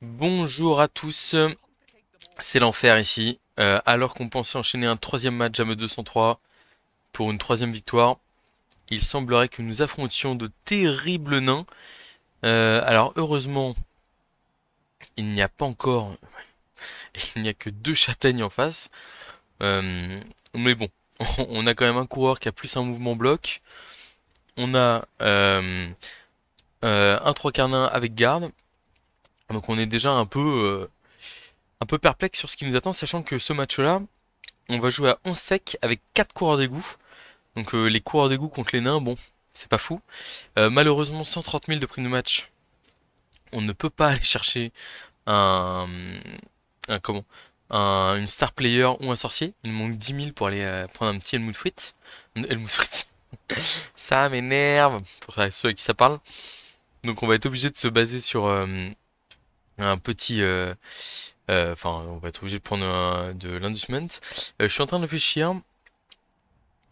Bonjour à tous, c'est l'enfer ici. Alors qu'on pensait enchaîner un troisième match à me 203 pour une troisième victoire, il semblerait que nous affrontions de terribles nains. Alors heureusement, il n'y a pas encore, il n'y a que deux châtaignes en face. Euh, mais bon, on a quand même un coureur qui a plus un mouvement bloc. On a un trois quarts nain avec garde. Donc on est déjà un peu perplexe sur ce qui nous attend, sachant que ce match-là, on va jouer à 11 sec avec 4 coureurs d'égout. Donc les coureurs d'égout contre les nains, bon, c'est pas fou. Malheureusement, 130 000 de prix de match. On ne peut pas aller chercher un, comment, une star player ou un sorcier. Il nous manque 10 000 pour aller prendre un petit Helmut Fritz. Helmut Fritz. Ça m'énerve pour ceux à qui ça parle. Donc on va être obligé de se baser sur un petit... Enfin, on va être obligé de prendre de l'inducement. Je suis en train de réfléchir.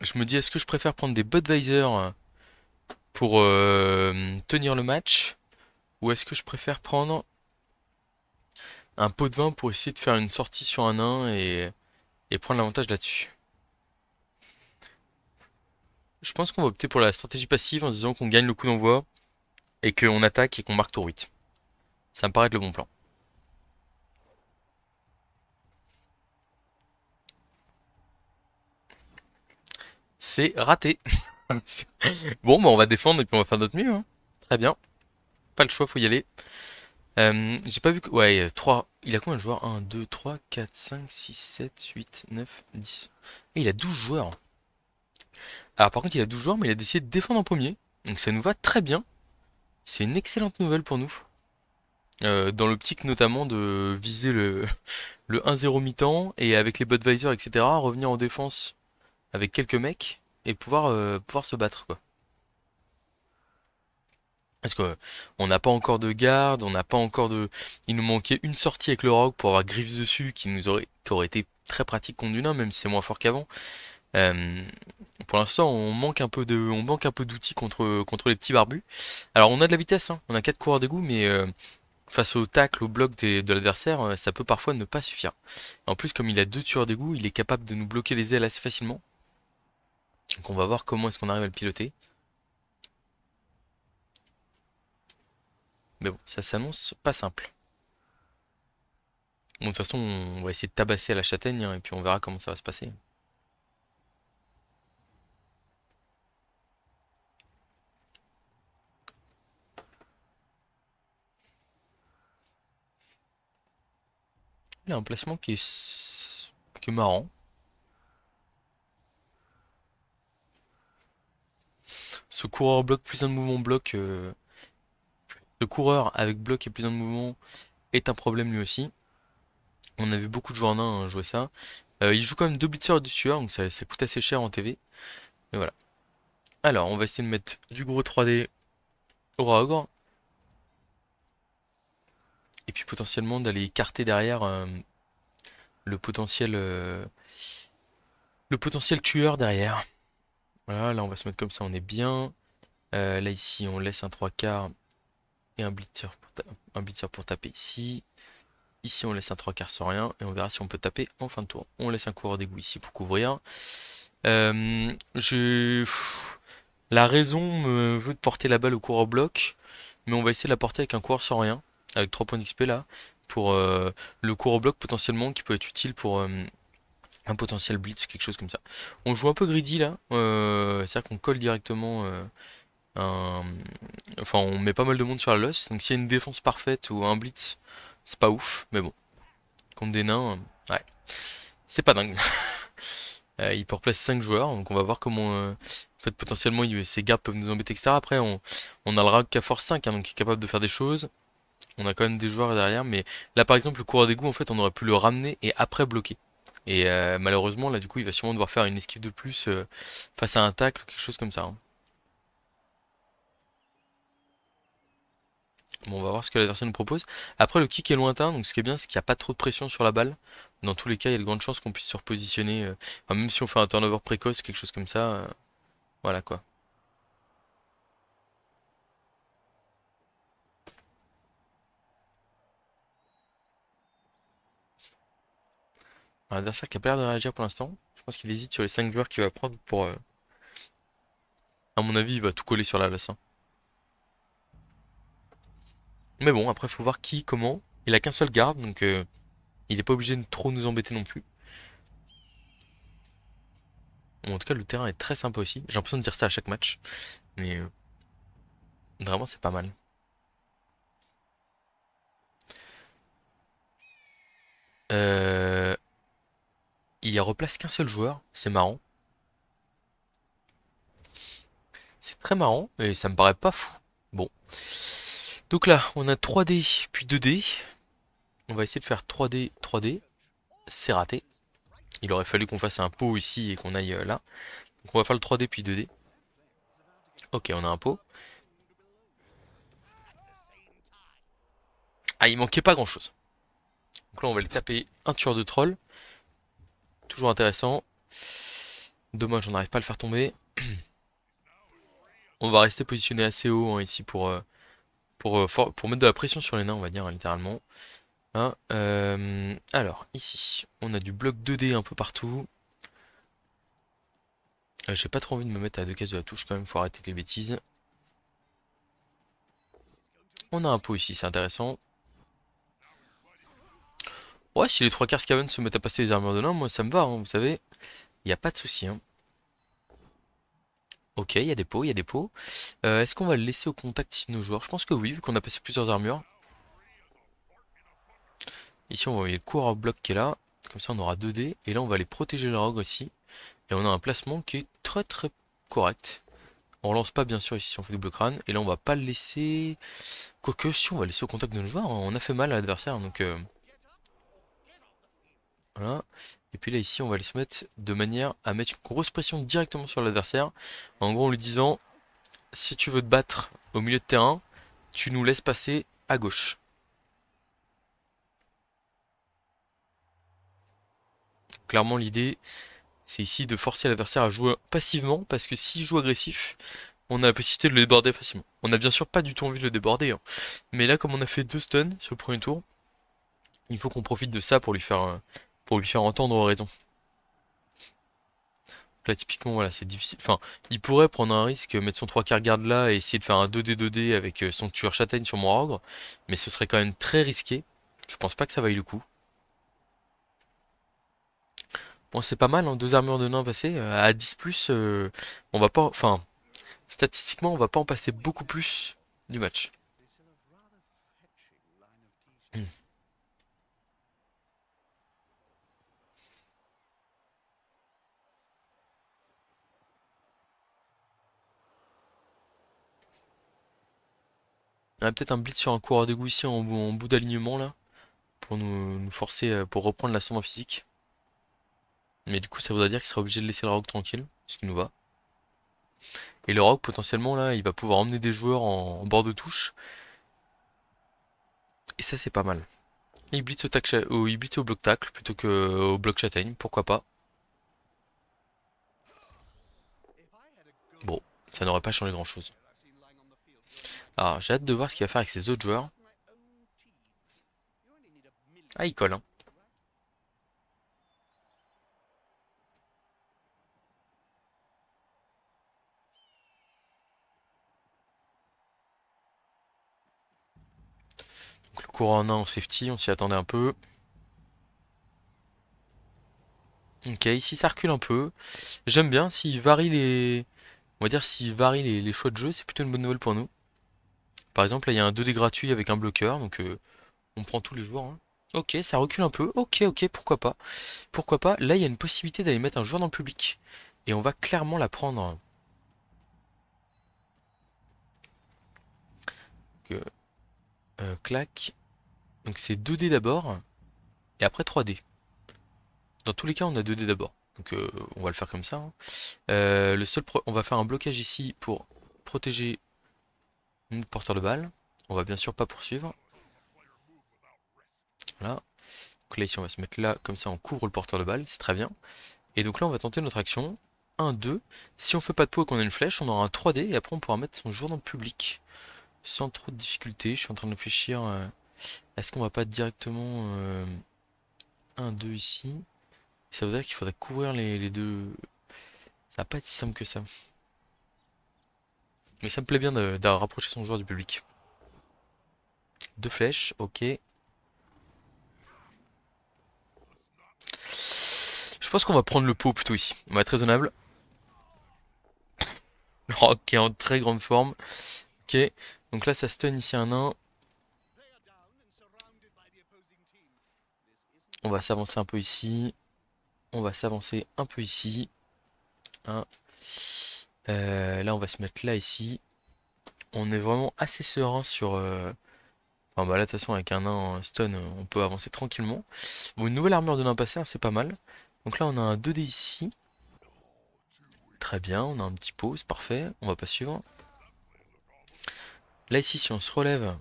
Je me dis, est-ce que je préfère prendre des Budweiser pour tenir le match, ou est-ce que je préfère prendre un pot de vin pour essayer de faire une sortie sur un nain et prendre l'avantage là-dessus? Je pense qu'on va opter pour la stratégie passive en se disant qu'on gagne le coup d'envoi et qu'on attaque et qu'on marque tour 8. Ça me paraît être le bon plan. C'est raté. Bon, bah on va défendre et puis on va faire notre mieux, hein. Très bien. Pas le choix, faut y aller. J'ai pas vu que... Ouais, 3. Il a combien de joueurs? 1, 2, 3, 4, 5, 6, 7, 8, 9, 10. Et il a 12 joueurs. Alors par contre, il a 12 joueurs, mais il a décidé de défendre en premier. Donc ça nous va très bien. C'est une excellente nouvelle pour nous. Dans l'optique notamment de viser le 1-0 mi-temps et avec les Budweiser, etc., revenir en défense avec quelques mecs et pouvoir se battre, quoi. Parce que on n'a pas encore de garde, on n'a pas encore de... Il nous manquait une sortie avec le rogue pour avoir Griffes dessus qui aurait été très pratique contre du nain, même si c'est moins fort qu'avant. Euh, pour l'instant, on manque un peu d'outils contre les petits barbus. Alors, on a de la vitesse, hein. On a 4 coureurs d'égout, mais face au tacle, au bloc de l'adversaire, ça peut parfois ne pas suffire. En plus, comme il a deux tueurs d'égout, il est capable de nous bloquer les ailes assez facilement. Donc, on va voir comment est-ce qu'on arrive à le piloter. Mais bon, ça s'annonce pas simple. Bon, de toute façon, on va essayer de tabasser à la châtaigne, hein, et puis on verra comment ça va se passer. Il a un placement qui est marrant. Ce coureur bloc plus un de mouvement bloc, le coureur avec bloc et plus un de mouvement est un problème lui aussi. On a vu beaucoup de joueurs nains jouer ça. Il joue quand même deux blitzers et deux tueurs, donc ça coûte assez cher en TV. Mais voilà. Alors, on va essayer de mettre du gros 3D au Raogre. Et puis potentiellement d'aller écarter derrière le potentiel euh, le potentiel tueur derrière. Voilà, là on va se mettre comme ça, on est bien. Là ici, on laisse un trois quarts et un blitzer pour taper ici. Ici, on laisse un trois quarts sans rien et on verra si on peut taper en fin de tour. On laisse un coureur d'égout ici pour couvrir. Euh, je... La raison me veut de porter la balle au coureur bloc, mais on va essayer de la porter avec un coureur sans rien, avec 3 points d'XP là, pour le coureur bloc potentiellement qui peut être utile pour un potentiel blitz, quelque chose comme ça. On joue un peu greedy là, c'est-à-dire qu'on colle directement un... Enfin, on met pas mal de monde sur la loss, donc s'il y a une défense parfaite ou un blitz, c'est pas ouf, mais bon, contre des nains, ouais, c'est pas dingue. Il peut replacer 5 joueurs, donc on va voir comment... en fait, potentiellement, ces gardes peuvent nous embêter, etc. Après, on a le Rag qui a force 5, hein, donc qui est capable de faire des choses. On a quand même des joueurs derrière, mais là, par exemple, le coureur d'égout, en fait, on aurait pu le ramener et après bloquer. Et malheureusement, là, du coup, il va sûrement devoir faire une esquive de plus face à un tacle ou quelque chose comme ça, hein. Bon, on va voir ce que l'adversaire nous propose. Après, le kick est lointain, donc ce qui est bien, c'est qu'il n'y a pas trop de pression sur la balle. Dans tous les cas, il y a de grandes chances qu'on puisse se repositionner. Enfin, même si on fait un turnover précoce, quelque chose comme ça, voilà quoi. Un adversaire qui a pas l'air de réagir pour l'instant. Je pense qu'il hésite sur les 5 joueurs qu'il va prendre pour... à mon avis, il va tout coller sur la lasse, hein. Mais bon, après, faut voir qui, comment. Il a qu'un seul garde, donc il est pas obligé de trop nous embêter non plus. Bon, en tout cas, le terrain est très sympa aussi. J'ai l'impression de dire ça à chaque match. Mais vraiment, c'est pas mal. Euh, il y replace qu'un seul joueur. C'est marrant. C'est très marrant et ça me paraît pas fou. Bon. Donc là, on a 3D puis 2D. On va essayer de faire 3D, 3D. C'est raté. Il aurait fallu qu'on fasse un pot ici et qu'on aille là. Donc on va faire le 3D puis 2D. Ok, on a un pot. Ah, il manquait pas grand chose. Donc là, on va lui taper un tueur de troll. Toujours intéressant. Dommage, on n'arrive pas à le faire tomber. On va rester positionné assez haut hein, ici pour mettre de la pression sur les nains, on va dire, hein, littéralement. Hein, alors, ici, on a du bloc 2D un peu partout. J'ai pas trop envie de me mettre à 2 cases de la touche quand même, faut arrêter avec les bêtises. On a un pot ici, c'est intéressant. Ouais, si les 3 quarts Skaven se mettent à passer les armures de nains, moi ça me va, hein, vous savez. Il n'y a pas de souci. Hein. Ok, il y a des pots, il y a des pots. Est-ce qu'on va le laisser au contact ici de nos joueurs? Je pense que oui, vu qu'on a passé plusieurs armures. Ici, on va envoyer le coureur bloc qui est là. Comme ça, on aura 2D. Et là, on va aller protéger le rogue aussi. Et on a un placement qui est très très correct. On relance pas, bien sûr, ici si on fait double crâne. Et là, on va pas le laisser. Quoique, si on va laisser au contact de nos joueurs, on a fait mal à l'adversaire. Donc, voilà. Et puis là, ici, on va aller se mettre de manière à mettre une grosse pression directement sur l'adversaire. En gros, en lui disant si tu veux te battre au milieu de terrain, tu nous laisses passer à gauche. Clairement, l'idée, c'est ici de forcer l'adversaire à jouer passivement, parce que s'il joue agressif, on a la possibilité de le déborder facilement. On n'a bien sûr pas du tout envie de le déborder, hein. Mais là, comme on a fait 2 stuns sur le premier tour, il faut qu'on profite de ça pour lui faire entendre raison. Donc là, typiquement, voilà, c'est difficile. Enfin, il pourrait prendre un risque, mettre son 3 quarts garde là et essayer de faire un 2D avec son tueur châtaigne sur mon ogre, mais ce serait quand même très risqué. Je pense pas que ça vaille le coup. Bon, c'est pas mal, hein, 2 armures de nain passées. À 10 plus, on va pas. Enfin, statistiquement, on va pas en passer beaucoup plus du match. Hmm. On a peut-être un blitz sur un coureur d'égout ici en bout d'alignement là, pour nous forcer, pour reprendre l'ascendant physique. Mais du coup, ça voudrait dire qu'il sera obligé de laisser le rogue tranquille, ce qui nous va. Et le rogue, potentiellement là, il va pouvoir emmener des joueurs en bord de touche. Et ça, c'est pas mal. Il blitz il blitz au bloc tacle plutôt qu'au bloc châtaigne, pourquoi pas. Bon, ça n'aurait pas changé grand-chose. Alors, j'ai hâte de voir ce qu'il va faire avec ses autres joueurs. Ah, il colle, hein. Donc, le courant en 1 en safety, on s'y attendait un peu. Ok, ici ça recule un peu. J'aime bien, s'il varie les... On va dire s'il varie les choix de jeu, c'est plutôt une bonne nouvelle pour nous. Par exemple, là il y a un 2D gratuit avec un bloqueur, donc on prend tous les joueurs, hein. Ok, ça recule un peu. Ok, ok, pourquoi pas. Pourquoi pas. Là, il y a une possibilité d'aller mettre un joueur dans le public. Et on va clairement la prendre. Donc, clac. Donc c'est 2D d'abord, et après 3D. Dans tous les cas, on a 2D d'abord. Donc on va le faire comme ça, hein. On va faire un blocage ici pour protéger notre porteur de balle. On va bien sûr pas poursuivre. Voilà. Donc là, ici, on va se mettre là, comme ça, on couvre le porteur de balle, c'est très bien. Et donc là, on va tenter notre action. 1, 2. Si on fait pas de pot et qu'on a une flèche, on aura un 3D, et après, on pourra mettre son joueur dans le public. Sans trop de difficulté. Je suis en train de réfléchir. Est-ce qu'on va pas directement 1, 2 ici? Ça veut dire qu'il faudrait couvrir les deux. Ça va pas être si simple que ça. Mais ça me plaît bien de rapprocher son joueur du public. Deux flèches, ok. Je pense qu'on va prendre le pot plutôt ici. On va être raisonnable. Le rock qui est en très grande forme. Ok. Donc là, ça stun ici un nain. On va s'avancer un peu ici. On va s'avancer un peu ici. Hein. Là, on va se mettre là, ici. On est vraiment assez serein sur... Enfin, bah là, de toute façon, avec un nain en stun, on peut avancer tranquillement. Bon, une nouvelle armure de nain passé, hein, c'est pas mal. Donc là, on a un 2D ici. Très bien, on a un petit pot, c'est parfait. On va pas suivre. Là, ici, si on se relève,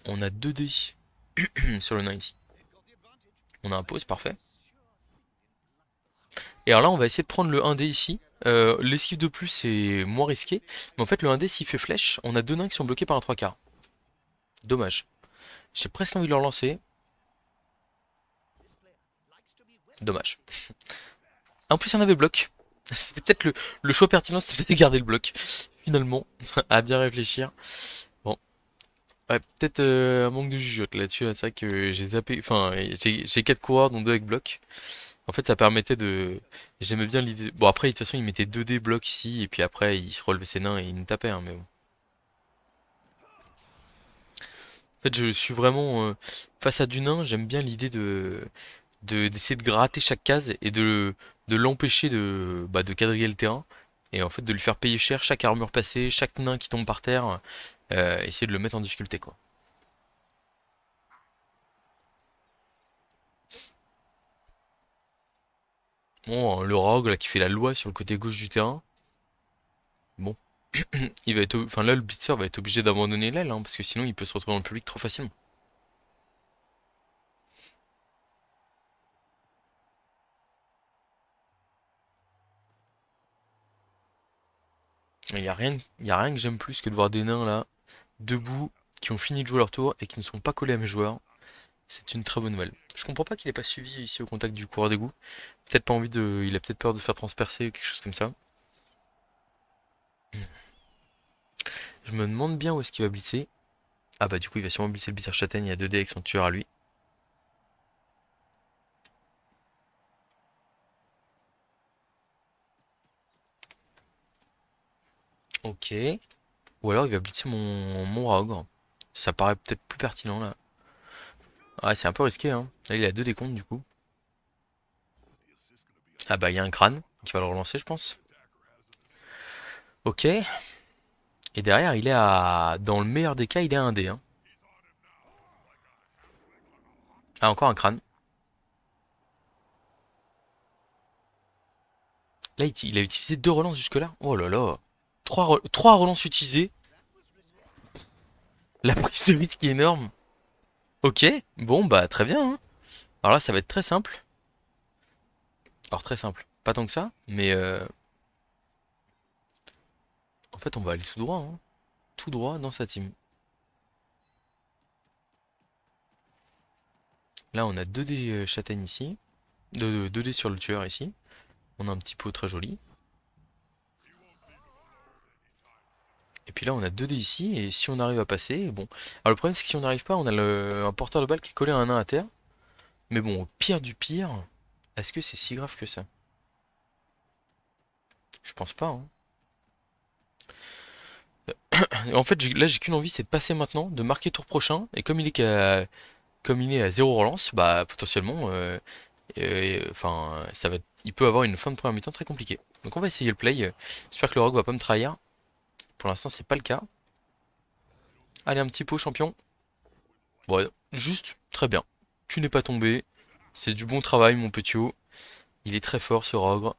on a 2D sur le nain ici. On a un pot, c'est parfait. Et alors là, on va essayer de prendre le 1D ici. L'esquive de plus, c'est moins risqué. Mais en fait, le 1D, s'il fait flèche, on a deux nains qui sont bloqués par un 3/4. Dommage. J'ai presque envie de leur lancer. Dommage. En plus, il y en avait le bloc. C'était peut-être le choix pertinent, c'était peut-être de garder le bloc. Finalement, à bien réfléchir. Bon, ouais, peut-être un manque de jugeote là-dessus. Là, c'est vrai que j'ai zappé. Enfin, j'ai 4 coureurs, dont 2 avec bloc. En fait, ça permettait de. J'aimais bien l'idée. Bon, après, de toute façon, il mettait 2D bloc ici, et puis après, il se relevait ses nains et il nous tapait, hein, mais bon. En fait, je suis vraiment face à du nain, j'aime bien l'idée d'essayer de gratter chaque case et de l'empêcher de quadriller le terrain. Et en fait, de lui faire payer cher chaque armure passée, chaque nain qui tombe par terre, essayer de le mettre en difficulté, quoi. Bon, le rogue là qui fait la loi sur le côté gauche du terrain. Bon, il va être, enfin là le blitzer va être obligé d'abandonner l'aile, hein, parce que sinon il peut se retrouver dans le public trop facilement. Il y a rien que j'aime plus que de voir des nains là, debout, qui ont fini de jouer leur tour et qui ne sont pas collés à mes joueurs. C'est une très bonne nouvelle. Je comprends pas qu'il ait pas suivi ici au contact du coureur d'égout. Peut-être pas envie de. Il a peut-être peur de faire transpercer ou quelque chose comme ça. Je me demande bien où est-ce qu'il va blitzer. Ah bah du coup il va sûrement blitzer le blitzer châtaigne, il y a 2D avec son tueur à lui. Ok. Ou alors il va blitzer mon Raogre. Ça paraît peut-être plus pertinent là. Ah c'est un peu risqué hein. Là il a 2 décomptes du coup. Ah bah il y a un crâne qui va le relancer je pense. Ok. Et derrière il est à. Dans le meilleur des cas il est à 1D hein. Ah encore un crâne. Là il a utilisé 2 relances jusque là. Oh là là. 3 relances utilisées. La prise de risque est énorme. Ok, bon bah très bien, hein. Alors là ça va être très simple. Alors très simple, pas tant que ça, mais en fait on va aller tout droit, hein. Tout droit dans sa team. Là on a 2D châtaigne ici, 2D sur le tueur ici. On a un petit pot très joli. Et puis là on a 2D ici, et si on arrive à passer, bon. Alors le problème c'est que si on n'arrive pas, on a un porteur de balle qui est collé à un nain à terre. Mais bon, au pire du pire, est-ce que c'est si grave que ça? Je pense pas, hein. En fait, là j'ai qu'une envie, c'est de passer maintenant, de marquer tour prochain, et comme il est à 0 relance, bah potentiellement, enfin, il peut avoir une fin de première mi-temps très compliquée. Donc on va essayer le play. J'espère que le rogue va pas me trahir. Pour l'instant, c'est pas le cas. Allez, un petit pot, champion. Bon, juste, très bien. Tu n'es pas tombé. C'est du bon travail, mon petit haut. Il est très fort, ce rogue.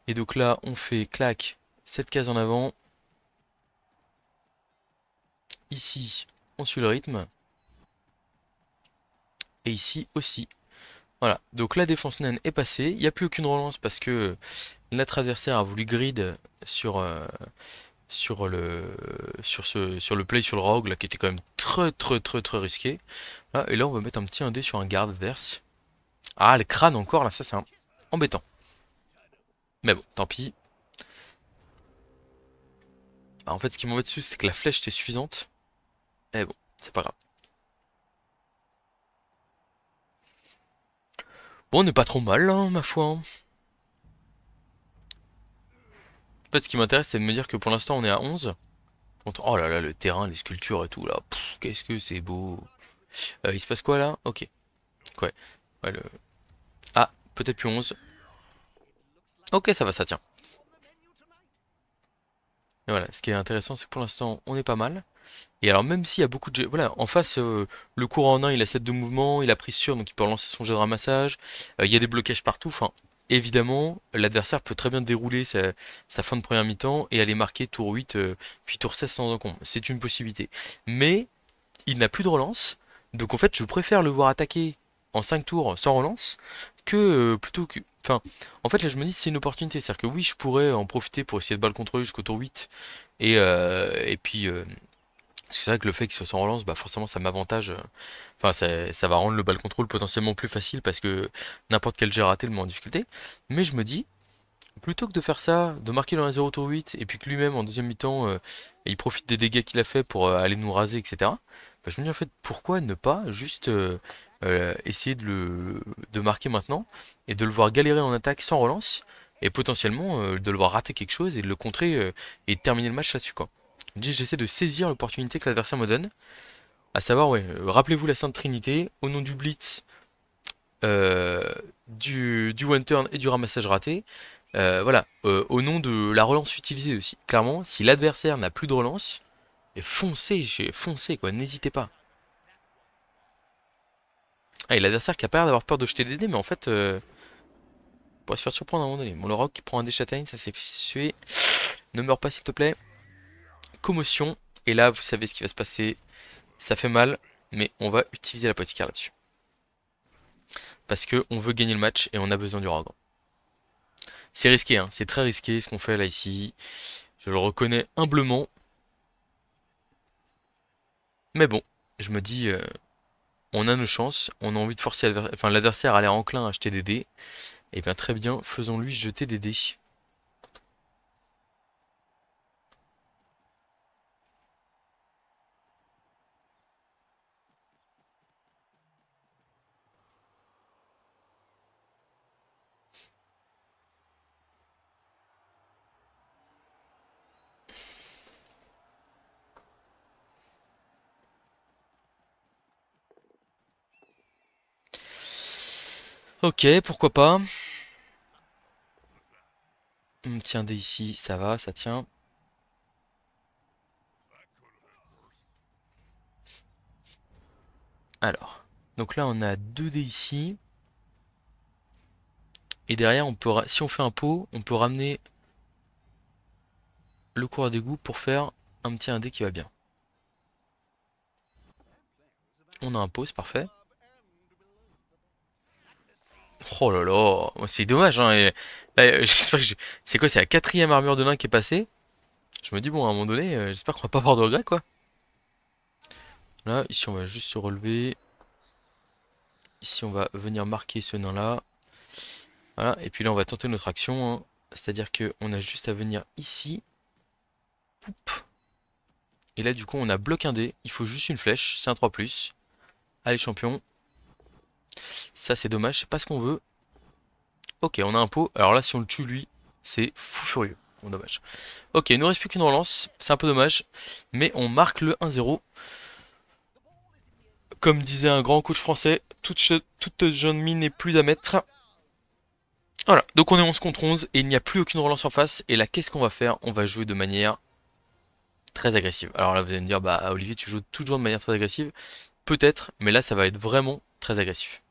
Et donc là, on fait clac, cette case en avant. Ici, on suit le rythme. Et ici aussi. Voilà, donc la défense naine est passée. Il n'y a plus aucune relance parce que notre adversaire a voulu grid sur, sur le play sur le rogue là, qui était quand même très très très très risqué. Là, et là on va mettre un petit 1D sur un garde adverse. Ah, le crâne encore, là, ça c'est embêtant. Mais bon, tant pis. Ah, en fait, ce qui m'embête dessus, c'est que la flèche était suffisante. Mais bon, c'est pas grave. Bon, on n'est pas trop mal, hein, ma foi, hein. En fait, ce qui m'intéresse, c'est de me dire que pour l'instant, on est à 11. Oh là là, le terrain, les sculptures et tout, là. Qu'est-ce que c'est beau. Il se passe quoi, là? Ok. Ouais. Ouais, Ah, peut-être plus 11. Ok, ça va, ça tient. Et voilà, ce qui est intéressant, c'est que pour l'instant, on est pas mal. Et alors, même s'il y a beaucoup de jets... Voilà, en face, le courant en 1, il a 7 de mouvement, il a prise sûre, donc il peut relancer son jet de ramassage. Il y a des blocages partout. Enfin, évidemment, l'adversaire peut très bien dérouler sa fin de première mi-temps et aller marquer tour 8, puis tour 16 sans encombre. C'est une possibilité. Mais, il n'a plus de relance. Donc en fait, je préfère le voir attaquer en 5 tours sans relance que plutôt que... Enfin, en fait, là, je me dis c'est une opportunité. C'est-à-dire que oui, je pourrais en profiter pour essayer de balle contrôler jusqu'au tour 8. Et puis... parce que c'est vrai que le fait qu'il soit sans relance, bah forcément ça m'avantage. Enfin, ça va rendre le ball control potentiellement plus facile parce que n'importe quel jet raté le met en difficulté. Mais je me dis, plutôt que de faire ça, de marquer le 1-0 tour 8, et puis que lui-même en deuxième mi-temps, il profite des dégâts qu'il a fait pour aller nous raser, etc. Bah, je me dis en fait, pourquoi ne pas juste essayer de marquer maintenant, et de le voir galérer en attaque sans relance, et potentiellement de le voir rater quelque chose, et de le contrer, et de terminer le match là-dessus, quoi. J'essaie de saisir l'opportunité que l'adversaire me donne, à savoir, ouais, rappelez-vous la Sainte Trinité, au nom du Blitz, euh, du one turn et du ramassage raté. Voilà, au nom de la relance utilisée aussi. Clairement, si l'adversaire n'a plus de relance, foncez quoi, n'hésitez pas. Ah, et l'adversaire qui a pas l'air d'avoir peur de jeter des dés, mais en fait, on pourrait se faire surprendre à un moment donné. Bon, le roc qui prend un dé châtaigne, ça s'est sué. Ne meurs pas s'il te plaît. Commotion. Et là, vous savez ce qui va se passer. Ça fait mal, mais on va utiliser l'apothicaire là-dessus. Parce que on veut gagner le match et on a besoin du rogue. C'est risqué, hein, c'est très risqué ce qu'on fait là ici. Je le reconnais humblement. Mais bon, je me dis, on a nos chances, on a envie de forcer l'adversaire a l'air enclin à acheter des dés. Et bien très bien, faisons-lui jeter des dés. Ok, pourquoi pas. Tiens, dés ici, ça va, ça tient. Alors, donc là on a 2 dés ici. Et derrière, si on fait un pot, on peut ramener le coureur d'égout pour faire un petit indé qui va bien. On a un pot, c'est parfait. Oh là là, c'est dommage, hein. Là, j'espère que c'est quoi, c'est la quatrième armure de nain qui est passée. Je me dis, bon, à un moment donné, j'espère qu'on va pas avoir de regrets, quoi. Là, ici, on va juste se relever. Ici, on va venir marquer ce nain-là. Voilà, et puis là, on va tenter notre action, hein. C'est-à-dire qu'on a juste à venir ici. Poup. Et là, du coup, on a bloqué un dé. Il faut juste une flèche, c'est un 3+. Allez, champion. Ça, c'est dommage, c'est pas ce qu'on veut. Ok, on a un pot. Alors là, si on le tue, lui, c'est fou furieux. Bon, dommage. Ok, il nous reste plus qu'une relance. C'est un peu dommage. Mais on marque le 1-0. Comme disait un grand coach français, toute jeune mine n'est plus à mettre. Voilà, donc on est 11 contre 11 et il n'y a plus aucune relance en face. Et là, qu'est-ce qu'on va faire? On va jouer de manière très agressive. Alors là, vous allez me dire, bah Olivier, tu joues toujours de manière très agressive. Peut-être, mais là, ça va être vraiment très agressif.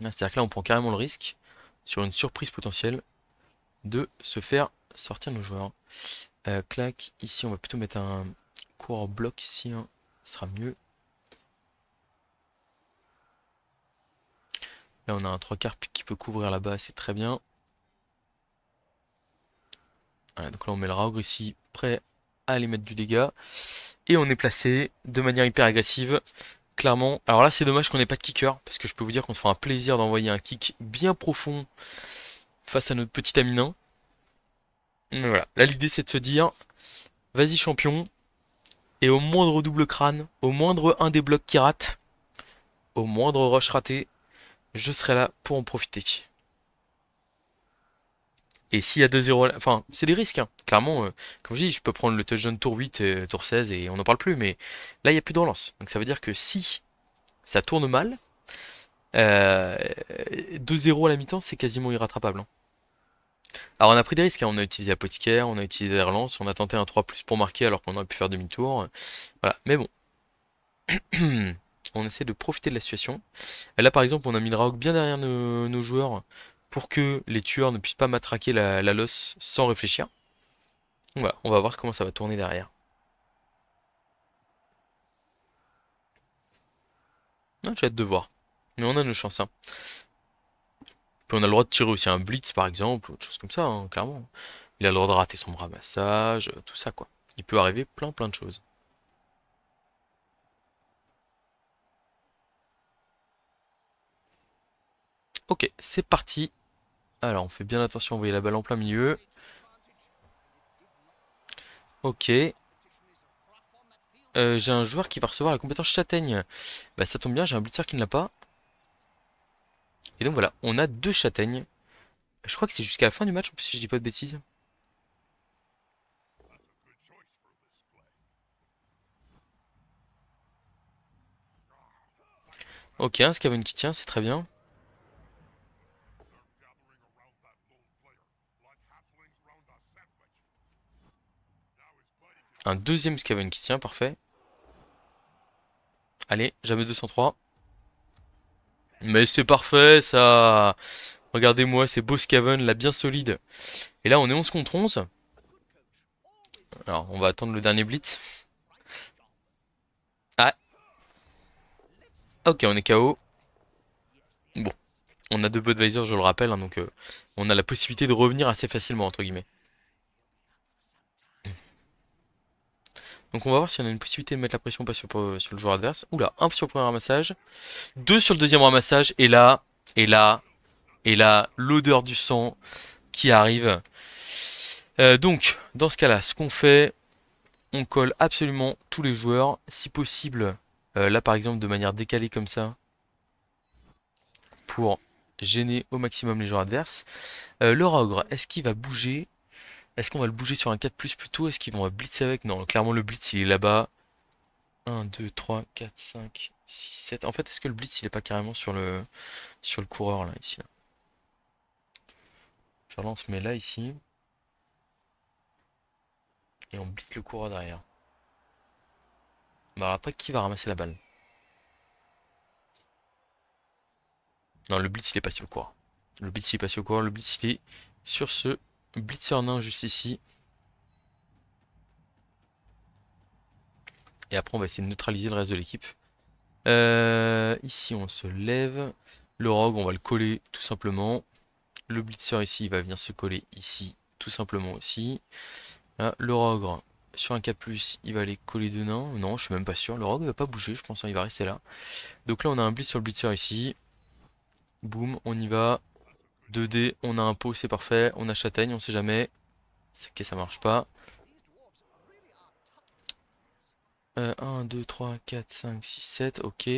C'est-à-dire que là, on prend carrément le risque, sur une surprise potentielle, de se faire sortir nos joueurs. Clac, ici, on va plutôt mettre un coureur bloc ici, hein. Ce sera mieux. Là, on a un 3 quarts qui peut couvrir là-bas, c'est très bien. Voilà, donc là, on met le Raugr ici, prêt à aller mettre du dégât. Et on est placé de manière hyper agressive. Clairement. Alors là, c'est dommage qu'on n'ait pas de kicker, parce que je peux vous dire qu'on se fera un plaisir d'envoyer un kick bien profond face à notre petit ami nain. Et voilà. Là, l'idée, c'est de se dire, vas-y champion, et au moindre double crâne, au moindre un des blocs qui rate, au moindre rush raté, je serai là pour en profiter. Et s'il y a 2-0, enfin, c'est des risques, hein. Clairement, comme je dis, je peux prendre le touchdown tour 8, tour 16 et on n'en parle plus, mais là, il n'y a plus de relance. Donc ça veut dire que si ça tourne mal, euh, 2-0 à la mi-temps, c'est quasiment irrattrapable, hein. Alors on a pris des risques, hein. On a utilisé Apothicaire, on a utilisé des relances, on a tenté un 3 plus pour marquer alors qu'on aurait pu faire demi-tour. Voilà, mais bon. On essaie de profiter de la situation. Là par exemple on a mis le Raok bien derrière nos joueurs pour que les tueurs ne puissent pas matraquer la loss sans réfléchir. Voilà, on va voir comment ça va tourner derrière. Ah, j'ai hâte de voir. Mais on a nos chances, hein. Puis on a le droit de tirer aussi un blitz par exemple, ou autre chose comme ça, hein, clairement. Il a le droit de rater son ramassage, tout ça quoi. Il peut arriver plein de choses. Ok, c'est parti. Alors on fait bien attention à envoyer la balle en plein milieu. Ok. J'ai un joueur qui va recevoir la compétence châtaigne. Bah ça tombe bien, j'ai un blitzer qui ne l'a pas. Et donc voilà, on a deux châtaignes. Je crois que c'est jusqu'à la fin du match, si je dis pas de bêtises. Ok, un Scaven qui tient, c'est très bien. Un deuxième Scaven qui tient, parfait. Allez, jamais 203. Mais c'est parfait, ça. Regardez-moi, c'est beau Scaven, là, bien solide. Et là, on est 11 contre 11. Alors, on va attendre le dernier blitz. Ah, ok, on est KO. Bon, on a deux Budweiser, je le rappelle, hein, donc on a la possibilité de revenir assez facilement, entre guillemets. Donc on va voir si on a une possibilité de mettre la pression pas sur le joueur adverse. Oula, un sur le premier ramassage, deux sur le deuxième ramassage, et là, et là, l'odeur du sang qui arrive. Donc, dans ce cas-là, ce qu'on fait, on colle absolument tous les joueurs, si possible, là par exemple de manière décalée comme ça, pour gêner au maximum les joueurs adverses. Le Rogre, est-ce qu'il va bouger? Est-ce qu'on va le bouger sur un 4 plus plutôt? Est-ce qu'ils vont blitz avec? Non, clairement le blitz il est là-bas. 1, 2, 3, 4, 5, 6, 7. En fait, est-ce que le blitz il est pas carrément sur le coureur là, ici là? Je relance mais là ici. Et on blitz le coureur derrière. Bah alors après qui va ramasser la balle? Non, le blitz il est pas sur le coureur. Le blitz il est pas sur le coureur, le blitz il est sur ce blitzer nain juste ici. Et après on va essayer de neutraliser le reste de l'équipe. Ici on se lève. Le rogue on va le coller tout simplement. Le blitzer ici il va venir se coller ici tout simplement aussi. Là, le rogue sur un K+, il va aller coller deux nains. Non, je suis même pas sûr. Le rogue va pas bouger, je pense, hein, il va rester là. Donc là on a un blitz sur le blitzer ici. Boum, on y va. 2D, on a un pot, c'est parfait. On a châtaigne, on sait jamais. Ok, ça marche pas. 1, 2, 3, 4, 5, 6, 7, ok.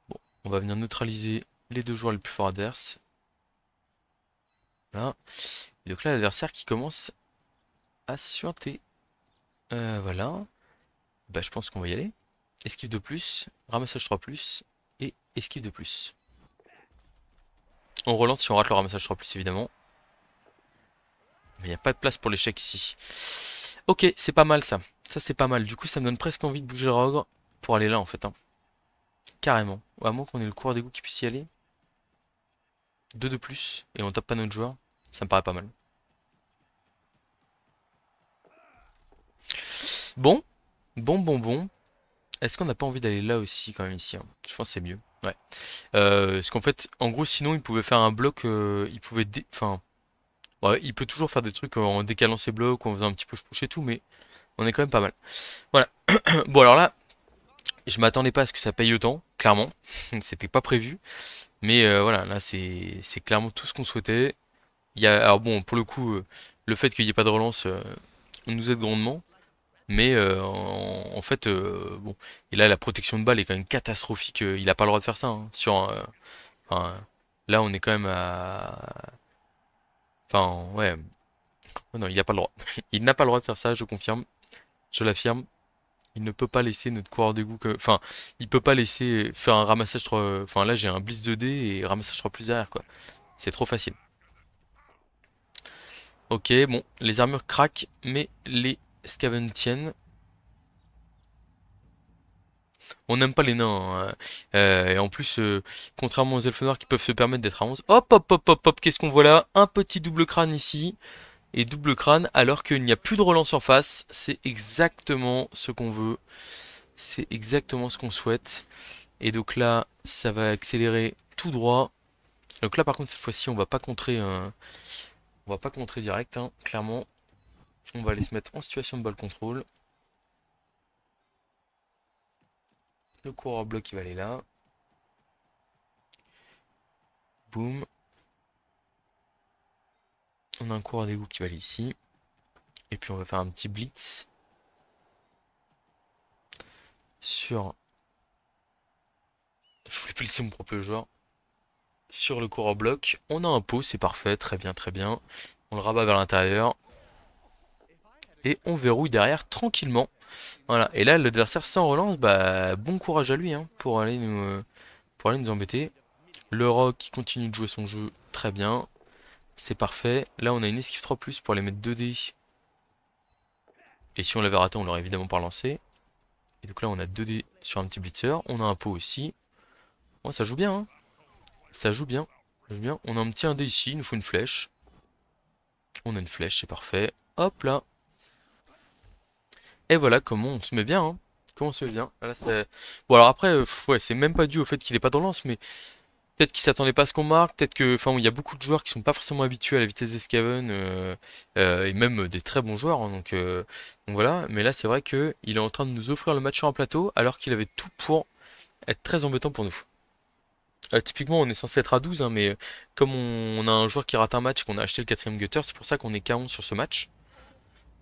Bon, on va venir neutraliser les deux joueurs les plus forts adverses. Voilà. Et donc là, l'adversaire qui commence à suinter. Voilà. Bah, je pense qu'on va y aller. Esquive de plus, ramassage 3 plus et esquive de plus. On relance si on rate le ramassage 3 plus évidemment. Mais il n'y a pas de place pour l'échec ici. Ok, c'est pas mal ça. Ça c'est pas mal. Du coup ça me donne presque envie de bouger le rogre pour aller là en fait, hein. Carrément. À moins qu'on ait le coureur d'égout qui puisse y aller. 2 de plus et on tape pas notre joueur. Ça me paraît pas mal. Bon. Bon. Est-ce qu'on n'a pas envie d'aller là aussi quand même ici, hein? Je pense que c'est mieux. Ouais. Parce qu'en fait, en gros, sinon il pouvait faire un bloc. Il pouvait. Enfin. Ouais, il peut toujours faire des trucs en décalant ses blocs, en faisant un petit peu push et tout, mais on est quand même pas mal. Voilà. Bon alors là, Je m'attendais pas à ce que ça paye autant, clairement. C'était pas prévu. Mais voilà, là c'est clairement tout ce qu'on souhaitait. Alors bon, pour le coup, le fait qu'il n'y ait pas de relance nous aide grandement. Mais en fait, bon, et là la protection de balle est quand même catastrophique. Il a pas le droit de faire ça, hein, enfin, là on est quand même à, enfin ouais, non, il n'a pas le droit. Il n'a pas le droit de faire ça, je confirme, je l'affirme. Il ne peut pas laisser notre coureur d'égout enfin, il peut pas laisser faire un ramassage 3. Enfin là j'ai un blitz 2D et ramassage 3 plus derrière quoi. C'est trop facile. Ok, bon, les armures craquent, mais les Skaven tiennent. On n'aime pas les nains, hein. Et en plus, contrairement aux elfes noirs qui peuvent se permettre d'être à 11. Hop, hop, hop, hop, hop, qu'est-ce qu'on voit là? Un petit double crâne ici. Et double crâne, alors qu'il n'y a plus de relance en face. C'est exactement ce qu'on veut. C'est exactement ce qu'on souhaite. Et donc là, ça va accélérer tout droit. Donc là, par contre, cette fois-ci, on va pas contrer, on va pas contrer direct, hein, clairement. On va aller se mettre en situation de ball control. Le coureur bloc, il va aller là. Boum. On a un coureur d'égout qui va aller ici. Et puis on va faire un petit blitz sur... Je voulais pas laisser mon propre joueur. Sur le coureur bloc. On a un pot, c'est parfait, très bien, très bien. On le rabat vers l'intérieur. Et on verrouille derrière tranquillement. Voilà. Et là, l'adversaire sans relance, bah bon courage à lui hein, pour aller nous embêter. Le rock qui continue de jouer son jeu très bien. C'est parfait. Là, on a une esquive 3+, pour aller mettre 2 dés. Et si on l'avait raté, on l'aurait évidemment pas relancé. Et donc là, on a 2 dés sur un petit blitzer. On a un pot aussi. Ouais, ça joue bien, hein. Ça joue bien. Ça joue bien. On a un petit 1 dé ici. Il nous faut une flèche. On a une flèche, c'est parfait. Hop là. Et voilà comment on se met bien, hein. Comment on se met bien. Là, bon, alors après, ouais, c'est même pas dû au fait qu'il est pas dans lance, mais peut-être qu'il s'attendait pas à ce qu'on marque. Peut-être que, enfin, il y a beaucoup de joueurs qui sont pas forcément habitués à la vitesse des Skaven, et même des très bons joueurs, hein, donc voilà. Mais là, c'est vrai que il est en train de nous offrir le match sur un plateau, alors qu'il avait tout pour être très embêtant pour nous. Typiquement, on est censé être à 12, hein, mais comme on a un joueur qui rate un match, qu'on a acheté le quatrième gutter, c'est pour ça qu'on est qu'à 11 sur ce match.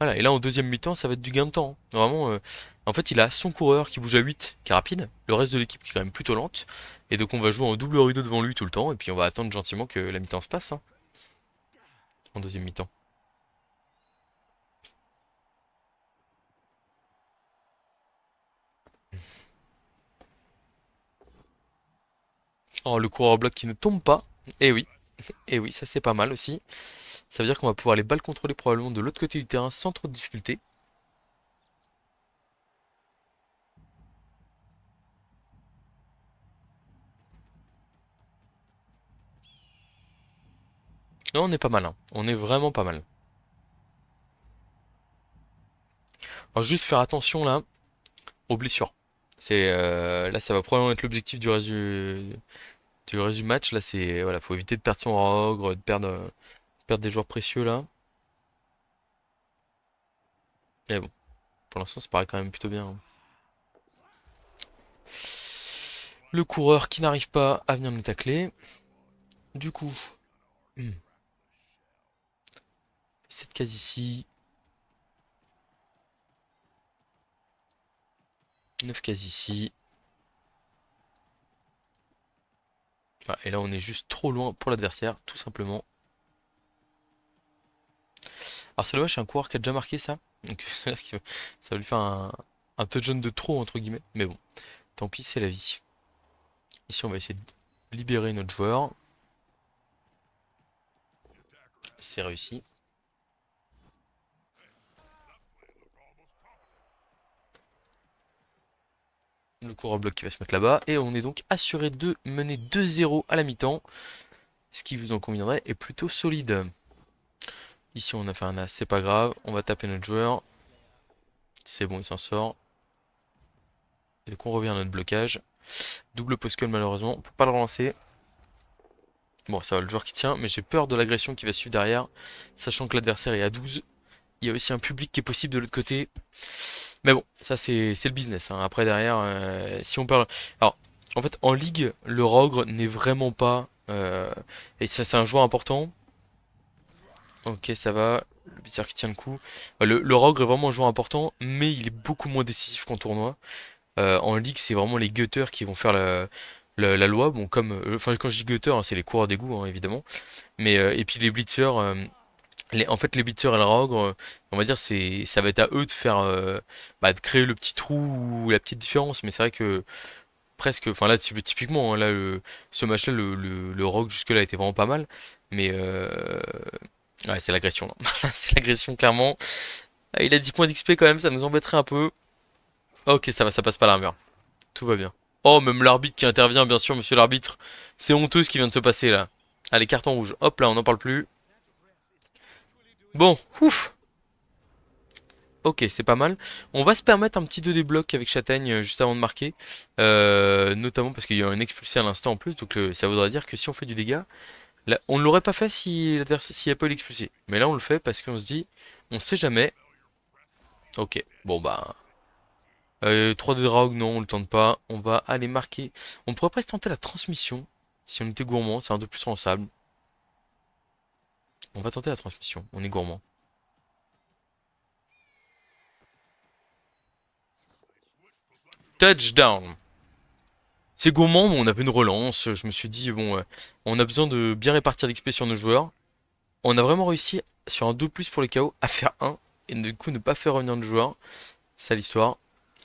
Voilà, et là en deuxième mi-temps, ça va être du gain de temps, hein. Vraiment, en fait, il a son coureur qui bouge à 8, qui est rapide, le reste de l'équipe qui est quand même plutôt lente, et donc on va jouer en double rideau devant lui tout le temps, et puis on va attendre gentiment que la mi-temps se passe, hein, en deuxième mi-temps. Oh, le coureur bloc qui ne tombe pas, et oui, ça c'est pas mal aussi. Ça veut dire qu'on va pouvoir les balles contrôler probablement de l'autre côté du terrain sans trop de difficulté. Là, on est pas mal, hein. On est vraiment pas mal. Alors juste faire attention là aux blessures. Là, ça va probablement être l'objectif du reste du match. Là, c'est voilà, faut éviter de perdre son ogre, de perdre des joueurs précieux là. Mais bon, pour l'instant, ça paraît quand même plutôt bien, hein. Le coureur qui n'arrive pas à venir nous tacler. Du coup, cette case ici, 9 cases ici. Voilà, et là, on est juste trop loin pour l'adversaire, tout simplement. Alors c'est dommage, c'est un coureur qui a déjà marqué ça. Donc ça va lui faire un touchdown de trop, entre guillemets. Mais bon, tant pis, c'est la vie. Ici, on va essayer de libérer notre joueur. C'est réussi. Le coureur bloc qui va se mettre là-bas. Et on est donc assuré de mener 2-0 à la mi-temps. Ce qui vous en conviendrait est plutôt solide. Ici, on a fait un as, c'est pas grave. On va taper notre joueur. C'est bon, il s'en sort. Et donc on revient à notre blocage. Double post malheureusement, on peut pas le relancer. Bon, ça va le joueur qui tient, mais j'ai peur de l'agression qui va suivre derrière, sachant que l'adversaire est à 12. Il y a aussi un public qui est possible de l'autre côté. Mais bon, ça c'est le business, hein. Après derrière, si on parle... Alors, en fait, en ligue, le Rogre n'est vraiment pas... et ça c'est un joueur important. Ok, ça va. Le bizarre qui tient le coup. Le Rogre est vraiment un joueur important, mais il est beaucoup moins décisif qu'en tournoi. En ligue, c'est vraiment les gutters qui vont faire la loi. Bon, comme... Enfin, quand je dis gutter, hein, c'est les coureurs d'égout, hein, évidemment. Mais, et puis les blitzers... en fait, les blitzers et le Rogre, on va dire, ça va être à eux de faire... de créer le petit trou ou la petite différence. Mais c'est vrai que presque... Enfin là, typiquement, hein, là, ce match-là, le Rogue jusque-là était vraiment pas mal. Mais... Ouais, c'est l'agression là. C'est l'agression clairement. Ah, il a 10 points d'XP quand même, ça nous embêterait un peu. Ok, ça va, ça passe pas l'armure. Tout va bien. Oh, même l'arbitre qui intervient, bien sûr, monsieur l'arbitre. C'est honteux ce qui vient de se passer là. Allez, carton rouge. Hop là, on n'en parle plus. Bon, ouf. Ok, c'est pas mal. On va se permettre un petit 2D bloc avec Châtaigne juste avant de marquer. Notamment parce qu'il y a un expulsé à l'instant en plus. Donc ça voudrait dire que si on fait du dégât, là, on ne l'aurait pas fait si s'il n'y a pas eu l'expulsé. Mais là, on le fait parce qu'on se dit, on sait jamais. Ok, bon bah... 3D Draug, non, on le tente pas. On va aller marquer. On pourrait presque tenter la transmission. Si on était gourmand, c'est un peu plus rentable. On va tenter la transmission, on est gourmand. Touchdown. C'est gourmand, mais on avait une relance. Je me suis dit, bon, on a besoin de bien répartir l'XP sur nos joueurs. On a vraiment réussi, sur un 2+ pour les KO, à faire un. Et du coup, ne pas faire revenir le joueur. C'est ça l'histoire.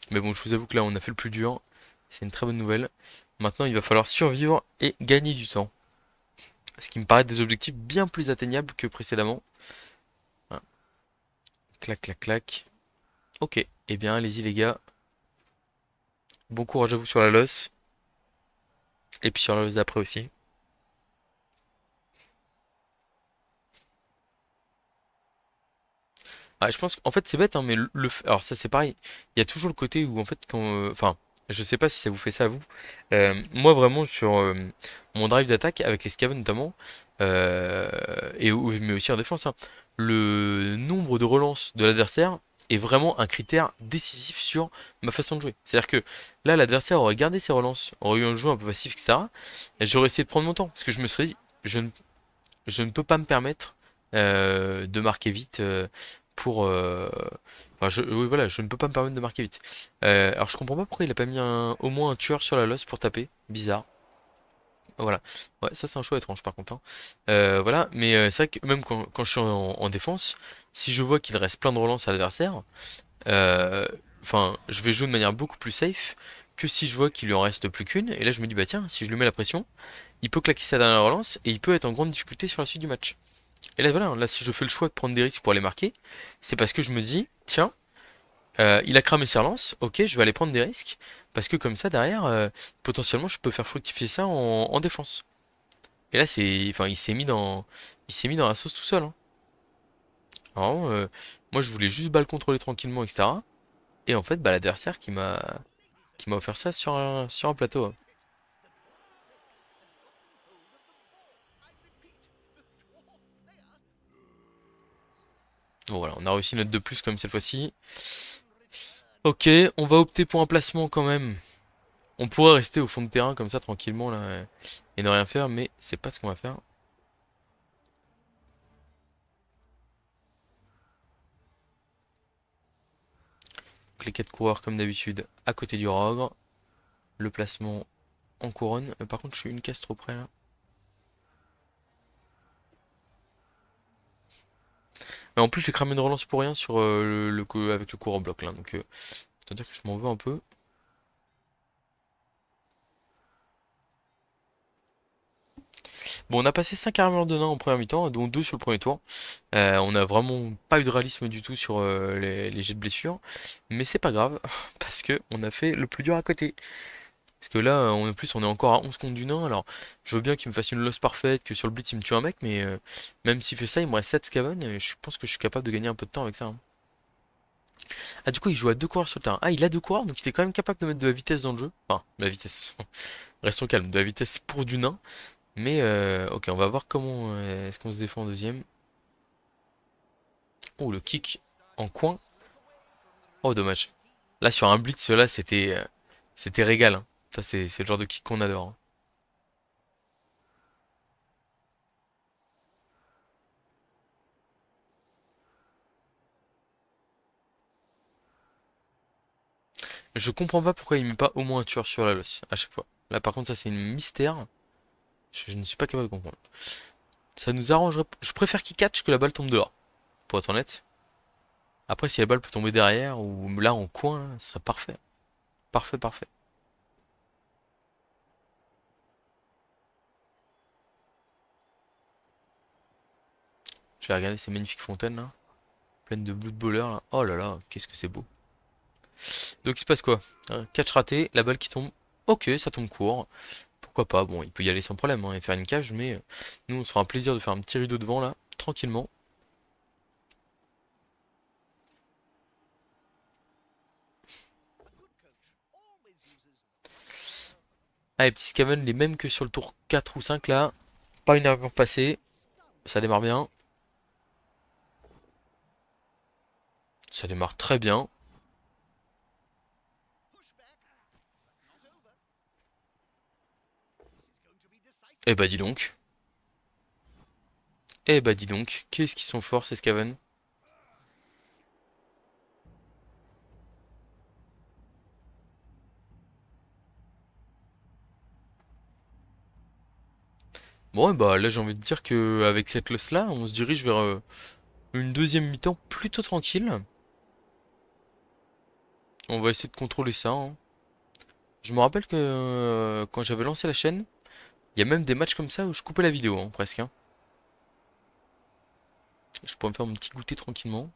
Mais bon, je vous avoue que là, on a fait le plus dur. C'est une très bonne nouvelle. Maintenant, il va falloir survivre et gagner du temps. Ce qui me paraît des objectifs bien plus atteignables que précédemment. Voilà. Clac, clac, clac. Ok, eh bien, allez-y les gars. Bon courage à vous sur la loss. Et puis sur la loss d'après aussi. Ah, je pense qu'en fait c'est bête, hein, mais alors ça c'est pareil. Il y a toujours le côté où en fait quand... Enfin, je sais pas si ça vous fait ça à vous. Moi vraiment sur mon drive d'attaque, avec les scavens notamment, mais aussi en défense, hein, le nombre de relances de l'adversaire est vraiment un critère décisif sur ma façon de jouer. C'est-à-dire que là l'adversaire aurait gardé ses relances, aurait eu un jeu un peu passif, etc. Et j'aurais essayé de prendre mon temps. Parce que je me serais dit, je ne peux pas me permettre de marquer vite pour... Enfin, oui, voilà, je ne peux pas me permettre de marquer vite. Alors je comprends pas pourquoi il a pas mis au moins un tueur sur la losse pour taper. Bizarre. Voilà. Ouais, ça c'est un choix étrange par contre, hein. Voilà, mais c'est vrai que même quand je suis en défense, si je vois qu'il reste plein de relances à l'adversaire, euh, enfin, je vais jouer de manière beaucoup plus safe que si je vois qu'il lui en reste plus qu'une. Et là je me dis, bah tiens, si je lui mets la pression, il peut claquer sa dernière relance et il peut être en grande difficulté sur la suite du match. Et là, voilà, là, si je fais le choix de prendre des risques pour aller marquer, c'est parce que je me dis, tiens, il a cramé ses relances, ok, je vais aller prendre des risques, parce que comme ça, derrière, potentiellement, je peux faire fructifier ça en défense. Et là, enfin, il s'est mis dans la sauce tout seul, hein. Vraiment, moi, je voulais juste balle contrôler tranquillement, etc. Et en fait, bah, l'adversaire qui m'a offert ça sur un plateau, hein. Bon, voilà, on a réussi notre 2+ comme cette fois-ci. Ok, on va opter pour un placement quand même. On pourrait rester au fond de terrain comme ça tranquillement là et ne rien faire, mais c'est pas ce qu'on va faire. Donc les 4 coureurs comme d'habitude à côté du Rogre. Le placement en couronne. Par contre je suis une case trop près là. Mais en plus j'ai cramé une relance pour rien sur avec le coureur bloc là. Donc autant dire que je m'en veux un peu. Bon, on a passé 5 armures de nain en première mi-temps, dont 2 sur le premier tour. On a vraiment pas eu de réalisme du tout sur les jets de blessure. Mais c'est pas grave, parce que on a fait le plus dur à côté. Parce que là, en plus, on est encore à 11 contre du nain. Alors, je veux bien qu'il me fasse une loss parfaite, que sur le blitz, il me tue un mec, mais même s'il fait ça, il me reste 7 scaven, et je pense que je suis capable de gagner un peu de temps avec ça, hein. Ah, du coup, il joue à 2 coureurs sur le terrain. Ah, il a 2 coureurs, donc il est quand même capable de mettre de la vitesse dans le jeu. Enfin, de la vitesse. Restons calmes, de la vitesse pour du nain. Mais, ok, on va voir comment est-ce qu'on se défend en deuxième. Oh, le kick en coin. Oh, dommage. Là, sur un blitz, là, c'était régal, hein. Ça, c'est le genre de kick qu'on adore, hein. Je comprends pas pourquoi il met pas au moins un tueur sur la losse à chaque fois. Là, par contre, ça, c'est un mystère. Je ne suis pas capable de comprendre. Ça nous arrangerait. Je préfère qu'il catch que la balle tombe dehors, pour être honnête. Après, si la balle peut tomber derrière ou là en coin, là, ce serait parfait. Parfait, parfait. Je vais regarder ces magnifiques fontaines là, pleines de blue de bowler là. Oh là là, qu'est-ce que c'est beau. Donc il se passe quoi? Catch raté, la balle qui tombe. Ok, ça tombe court. Pourquoi pas? Bon, il peut y aller sans problème hein, et faire une cage, mais nous, on se fera un plaisir de faire un petit rideau devant là, tranquillement. Allez, petit Scaven, les mêmes que sur le tour 4 ou 5 là. Pas une armure passée. Ça démarre bien. Ça démarre très bien. Eh bah dis donc. Eh bah dis donc. Qu'est-ce qu'ils sont forts ces Scaven. Bon, et bah là j'ai envie de dire que avec cette loss là, on se dirige vers une deuxième mi-temps plutôt tranquille. On va essayer de contrôler ça, hein. Je me rappelle que quand j'avais lancé la chaîne, il y a même des matchs comme ça où je coupais la vidéo, hein, presque, hein. Je pourrais me faire mon petit goûter tranquillement.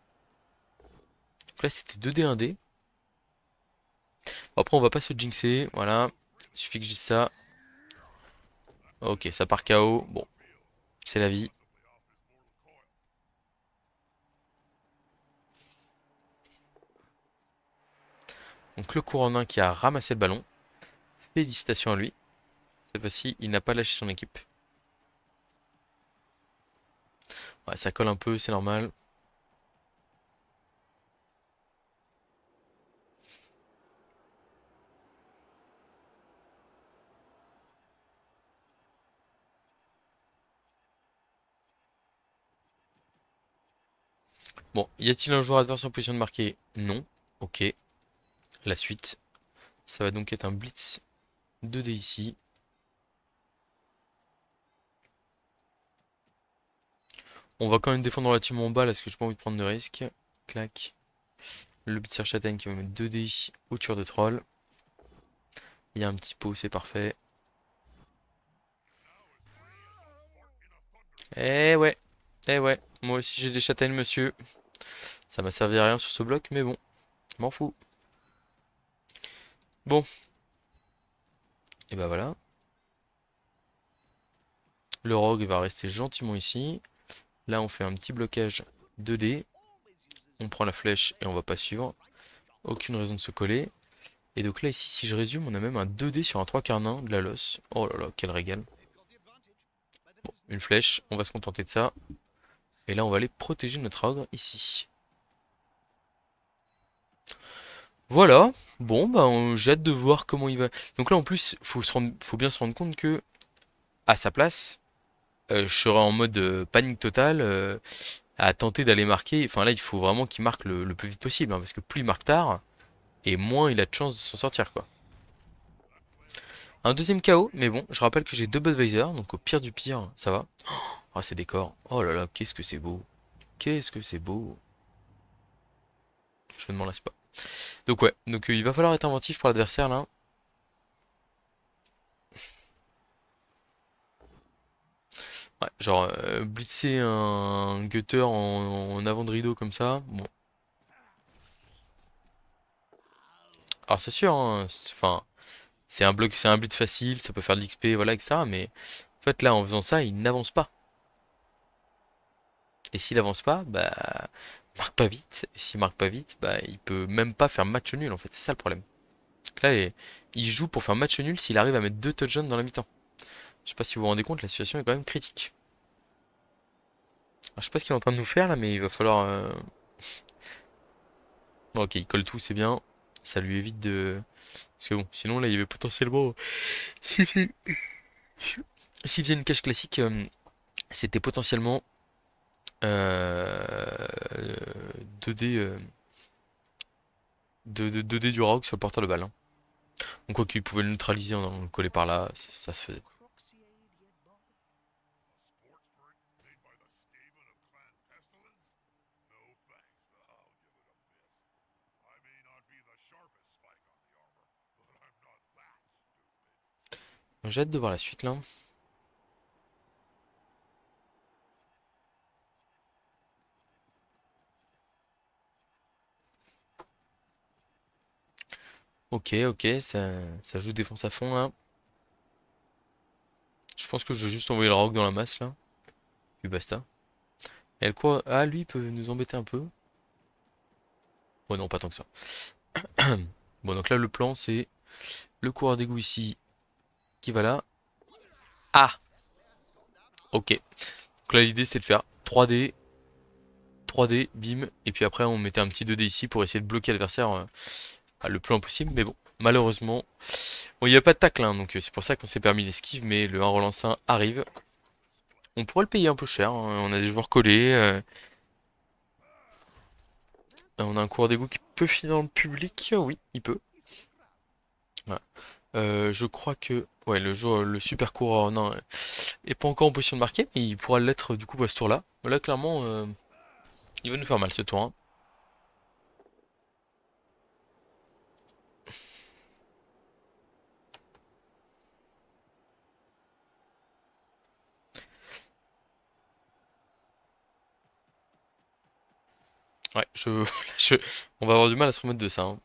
Donc là c'était 2D 1D. Après on va pas se jinxer, voilà. Il suffit que je dise ça. Ok, ça part KO. Bon, c'est la vie. Donc le couronnin qui a ramassé le ballon. Félicitations à lui. Cette fois-ci, il n'a pas lâché son équipe. Ouais, ça colle un peu, c'est normal. Bon, y a-t-il un joueur adverse en position de marquer? Non. Ok. La suite. Ça va donc être un blitz 2D ici. On va quand même défendre relativement bas là parce que j'ai pas envie de prendre de risques. Clac. Le blitzer châtaigne qui va mettre 2D au tueur de troll. Il y a un petit pot, c'est parfait. Eh ouais. Eh ouais. Moi aussi j'ai des châtaignes, monsieur. Ça m'a servi à rien sur ce bloc, mais bon. Je m'en fous. Bon. Et bah voilà. Le rogue va rester gentiment ici. Là, on fait un petit blocage 2D. On prend la flèche et on va pas suivre. Aucune raison de se coller. Et donc là, ici, si je résume, on a même un 2D sur un 3 quarts nain de la losse. Oh là là, quel régal. Bon, une flèche, on va se contenter de ça. Et là, on va aller protéger notre ogre ici. Voilà. Bon, bah, j'ai hâte de voir comment il va. Donc là, en plus, faut bien se rendre compte que, à sa place, je serai en mode panique totale, à tenter d'aller marquer. Enfin là, il faut vraiment qu'il marque le plus vite possible, hein, parce que plus il marque tard, et moins il a de chances de s'en sortir, quoi. Un deuxième KO, mais bon, je rappelle que j'ai deux Budweiser, donc au pire du pire, ça va. Ah, ces décors. Oh là là, qu'est-ce que c'est beau. Qu'est-ce que c'est beau. Je ne m'en lasse pas. Donc ouais, donc il va falloir être inventif pour l'adversaire là. Ouais, genre blitzer un gutter en avant de rideau comme ça. Bon. Alors c'est sûr, hein, enfin, c'est un bloc, c'est un blitz facile, ça peut faire de l'XP, voilà, etc. Mais en fait là, en faisant ça, il n'avance pas. Et s'il avance pas, bah, il marque pas vite. Et s'il marque pas vite, bah, il peut même pas faire match nul en fait. C'est ça le problème. Là, il joue pour faire match nul s'il arrive à mettre deux touchdowns dans la mi-temps. Je sais pas si vous vous rendez compte, la situation est quand même critique. Alors, je sais pas ce qu'il est en train de nous faire là, mais il va falloir. Bon, ok, il colle tout, c'est bien. Ça lui évite de... Parce que bon, sinon là il y avait potentiellement... S'il faisait s'il faisait une cache classique, c'était potentiellement 2D, 2D du Rogue sur le porteur de balle, hein. Donc quoi qu'il pouvait le neutraliser en le coller par là, ça se faisait. J'ai hâte de voir la suite là. Ok, ok, ça joue défense à fond là. Je pense que je vais juste envoyer le Rogue dans la masse là. Puis basta. Elle quoi? Ah lui il peut nous embêter un peu. Ouais non pas tant que ça. Bon donc là le plan c'est le coureur d'égout ici qui va là. Ah! Ok. Donc là l'idée c'est de faire 3D, 3D, bim, et puis après on mettait un petit 2D ici pour essayer de bloquer l'adversaire le plus loin possible, mais bon, malheureusement, bon, il n'y a pas de tacle, hein, donc c'est pour ça qu'on s'est permis l'esquive, mais le 1 relance 1 arrive. On pourrait le payer un peu cher, hein, on a des joueurs collés, on a un coureur d'égout qui peut finir dans le public, oui, il peut. Voilà. Je crois que ouais, le super coureur non, est pas encore en position de marquer, mais il pourra l'être du coup à ce tour-là. Là, clairement, il va nous faire mal ce tour, hein. Ouais, je- on va avoir du mal à se remettre de ça, hein.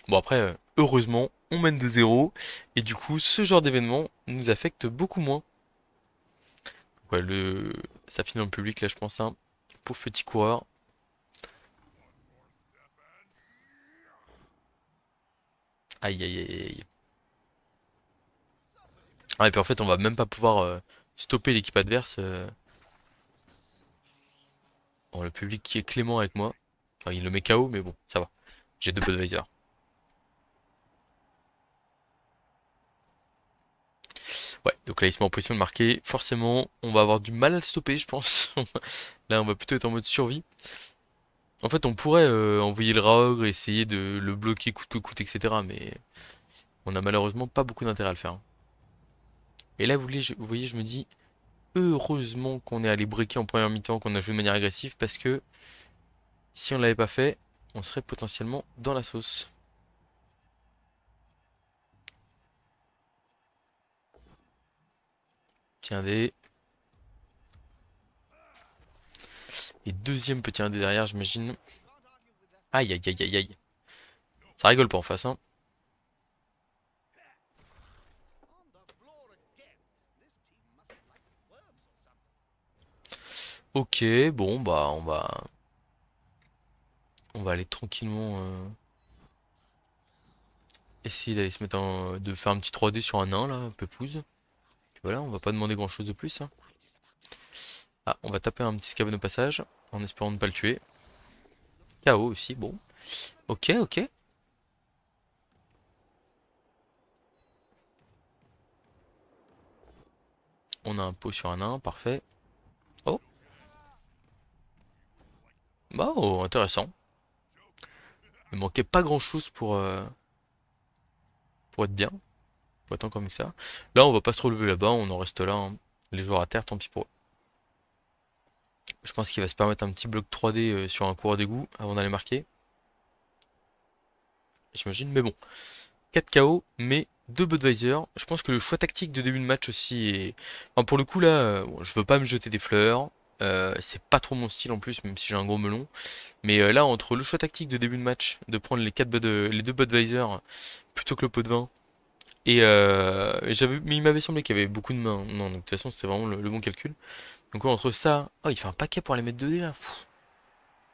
Bon après, heureusement, on mène de 0 et du coup, ce genre d'événement nous affecte beaucoup moins. Ouais, ça finit dans le public là, je pense, hein. Pauvre petit coureur. Aïe aïe aïe aïe. Ah, et puis en fait, on va même pas pouvoir stopper l'équipe adverse. Bon, le public qui est clément avec moi. Enfin, il le met KO, mais bon, ça va. J'ai deux Budweiser. Ouais, donc là, il se met en position de marquer. Forcément, on va avoir du mal à le stopper, je pense. Là, on va plutôt être en mode survie. En fait, on pourrait envoyer le Raogre et essayer de le bloquer coûte que coûte, etc. Mais on a malheureusement pas beaucoup d'intérêt à le faire, hein. Et là, vous voyez, je me dis, heureusement qu'on est allé breaker en première mi-temps, qu'on a joué de manière agressive, parce que si on l'avait pas fait, on serait potentiellement dans la sauce. Tiens des. Et deuxième petit 1 derrière, j'imagine. Aïe aïe aïe aïe aïe. Ça rigole pas en face, hein. Ok, bon bah on va aller tranquillement essayer d'aller se mettre de faire un petit 3D sur un nain là, pépouze. Puis voilà, on va pas demander grand chose de plus, hein. Ah, on va taper un petit scaven au passage, en espérant ne pas le tuer. KO aussi, bon. Ok, ok. On a un pot sur un nain, parfait. Oh, bah oh, intéressant. Il manquait pas grand chose pour être bien, pour être encore mieux que ça. Là, on va pas se relever là-bas, on en reste là, hein. Les joueurs à terre, tant pis pour eux. Je pense qu'il va se permettre un petit bloc 3D sur un coureur d'égout avant d'aller marquer. J'imagine, mais bon. 4 KO, mais 2 Budweiser. Je pense que le choix tactique de début de match aussi est... Enfin, pour le coup là, bon, je veux pas me jeter des fleurs. C'est pas trop mon style en plus, même si j'ai un gros melon. Mais là, entre le choix tactique de début de match, de prendre les deux Budweiser plutôt que le pot de vin, mais il m'avait semblé qu'il y avait beaucoup de mains. Non, donc de toute façon, c'était vraiment le bon calcul. Donc ouais, entre ça, oh, il fait un paquet pour aller mettre 2D là.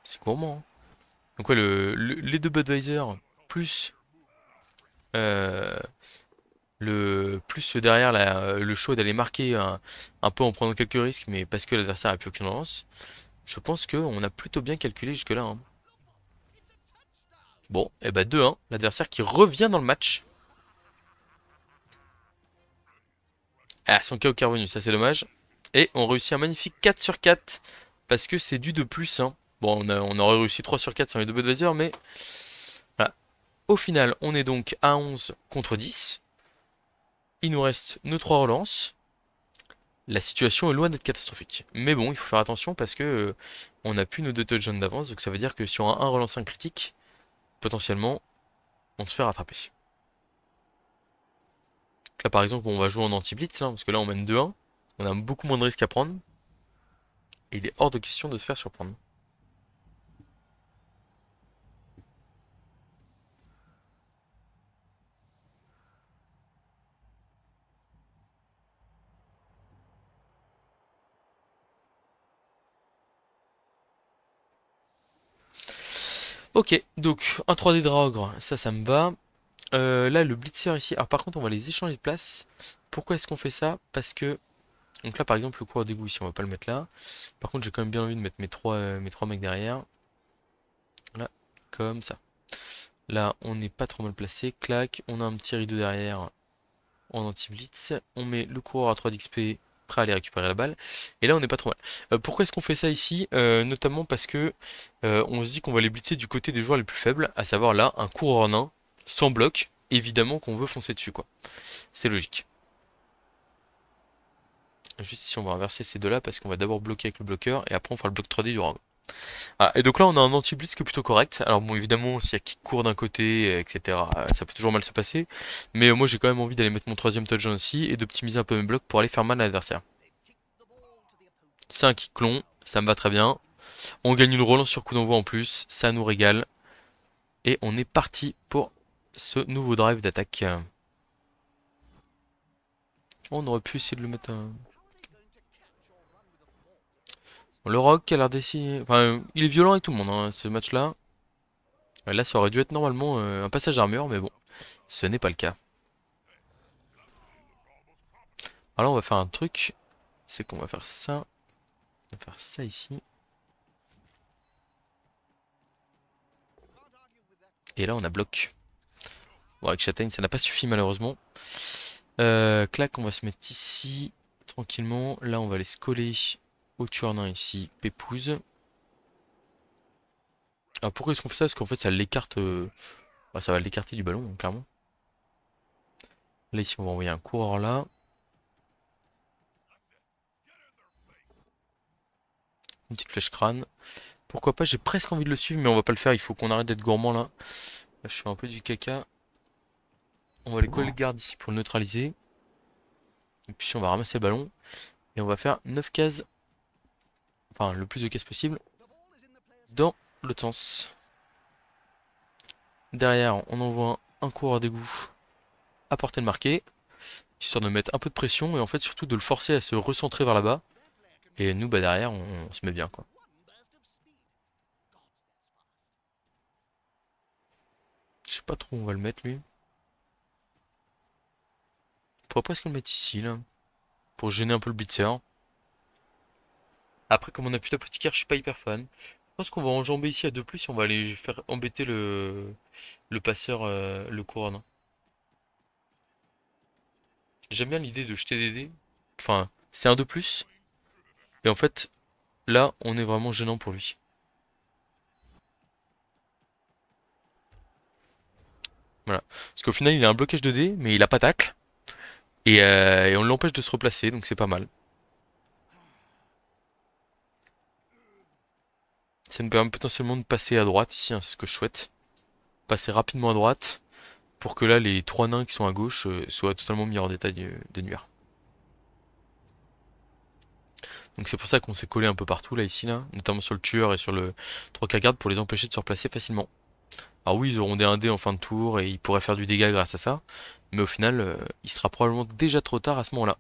C'est gourmand, hein. Donc ouais, les deux Budweiser plus euh, derrière le choix d'aller marquer un peu en prenant quelques risques, mais parce que l'adversaire a plus aucune relance, je pense qu'on a plutôt bien calculé jusque-là, hein. Bon, et bah 2-1. L'adversaire qui revient dans le match. Ah, son KO qui est revenu, ça c'est dommage. Et on réussit un magnifique 4 sur 4. Parce que c'est du de plus, hein. Bon, on aurait réussi 3 sur 4 sans les deux advisors, mais voilà. Au final, on est donc à 11 contre 10. Il nous reste nos 3 relances. La situation est loin d'être catastrophique. Mais bon, il faut faire attention parce que on n'a plus nos 2 touchdowns d'avance. Donc ça veut dire que sur un 1 relance 1 critique, potentiellement, on se fait rattraper. Donc là par exemple, on va jouer en anti-blitz, hein, parce que là on mène 2-1. On a beaucoup moins de risques à prendre. Et il est hors de question de se faire surprendre. Ok, donc un 3D Draugr, ça me va. Là, le Blitzer ici. Alors, par contre, on va les échanger de place. Pourquoi est-ce qu'on fait ça? Parce que. Donc, là, par exemple, le coureur d'égout ici, on va pas le mettre là. Par contre, j'ai quand même bien envie de mettre mes trois mecs derrière. Là, comme ça. Là, on n'est pas trop mal placé. Clac, on a un petit rideau derrière en anti-blitz. On met le coureur à 3 d'XP, prêt à aller récupérer la balle. Et là, on n'est pas trop mal. Pourquoi est-ce qu'on fait ça ici? Notamment parce que on se dit qu'on va les blitzer du côté des joueurs les plus faibles, à savoir là, un coureur nain, sans bloc. Évidemment qu'on veut foncer dessus, quoi. C'est logique. Juste ici, on va inverser ces deux-là parce qu'on va d'abord bloquer avec le bloqueur et après on fera le bloc 3D du round. Ah, et donc là, on a un anti-blitz qui est plutôt correct. Alors bon, évidemment, s'il y a qui court d'un côté, etc., ça peut toujours mal se passer. Mais moi, j'ai quand même envie d'aller mettre mon troisième touchdown aussi et d'optimiser un peu mes blocs pour aller faire mal à l'adversaire. C'est un kick long, ça me va très bien. On gagne une relance sur coup d'envoi en plus, ça nous régale. Et on est parti pour ce nouveau drive d'attaque. On aurait pu essayer de le mettre un... Le Rock a l'air d'essayer... Enfin, il est violent avec tout le monde, hein, ce match-là. Là, ça aurait dû être normalement un passage d'armure, mais bon, ce n'est pas le cas. Alors, on va faire un truc, c'est qu'on va faire ça. On va faire ça ici. Et là, on a bloc. Bon, avec Châtaigne, ça n'a pas suffi malheureusement. Clac, on va se mettre ici, tranquillement. Là, on va aller se coller au tueur nain ici, pépouze. Alors, pourquoi est-ce qu'on fait ça? Parce qu'en fait, ça l'écarte... bah, ça va l'écarter du ballon, donc, clairement. Là, ici, on va envoyer un coureur là. Une petite flèche crâne. Pourquoi pas, j'ai presque envie de le suivre, mais on va pas le faire. Il faut qu'on arrête d'être gourmand là. Là, je fais un peu du caca. On va aller coller le garde ici pour le neutraliser. Et puis on va ramasser le ballon. Et on va faire 9 cases. Enfin, le plus de cases possible. Dans l'autre sens. Derrière, on envoie un coureur d'égout à portée de marqué. Histoire de mettre un peu de pression. Et en fait, surtout de le forcer à se recentrer vers là-bas. Et nous, bah derrière, on se met bien, quoi. Je sais pas trop où on va le mettre, lui. On pourrait presque le mettre ici, là. Pour gêner un peu le blitzer. Après, comme on a plus d'apothicaire, je suis pas hyper fan. Je pense qu'on va enjamber ici à 2 plus et on va aller faire embêter le passeur, le couronne. J'aime bien l'idée de jeter des dés. Enfin, c'est un 2 plus. Et en fait, là, on est vraiment gênant pour lui. Voilà. Parce qu'au final, il a un blocage de dés, mais il a pas tacle. Et on l'empêche de se replacer, donc c'est pas mal. Ça me permet potentiellement de passer à droite ici, hein, c'est ce que je souhaite. Passer rapidement à droite pour que là, les trois nains qui sont à gauche soient totalement mis hors d'état de nuire. Donc c'est pour ça qu'on s'est collé un peu partout là, ici, là, notamment sur le tueur et sur le 3K garde pour les empêcher de se replacer facilement. Alors oui, ils auront des 1D en fin de tour et ils pourraient faire du dégât grâce à ça, mais au final, il sera probablement déjà trop tard à ce moment-là.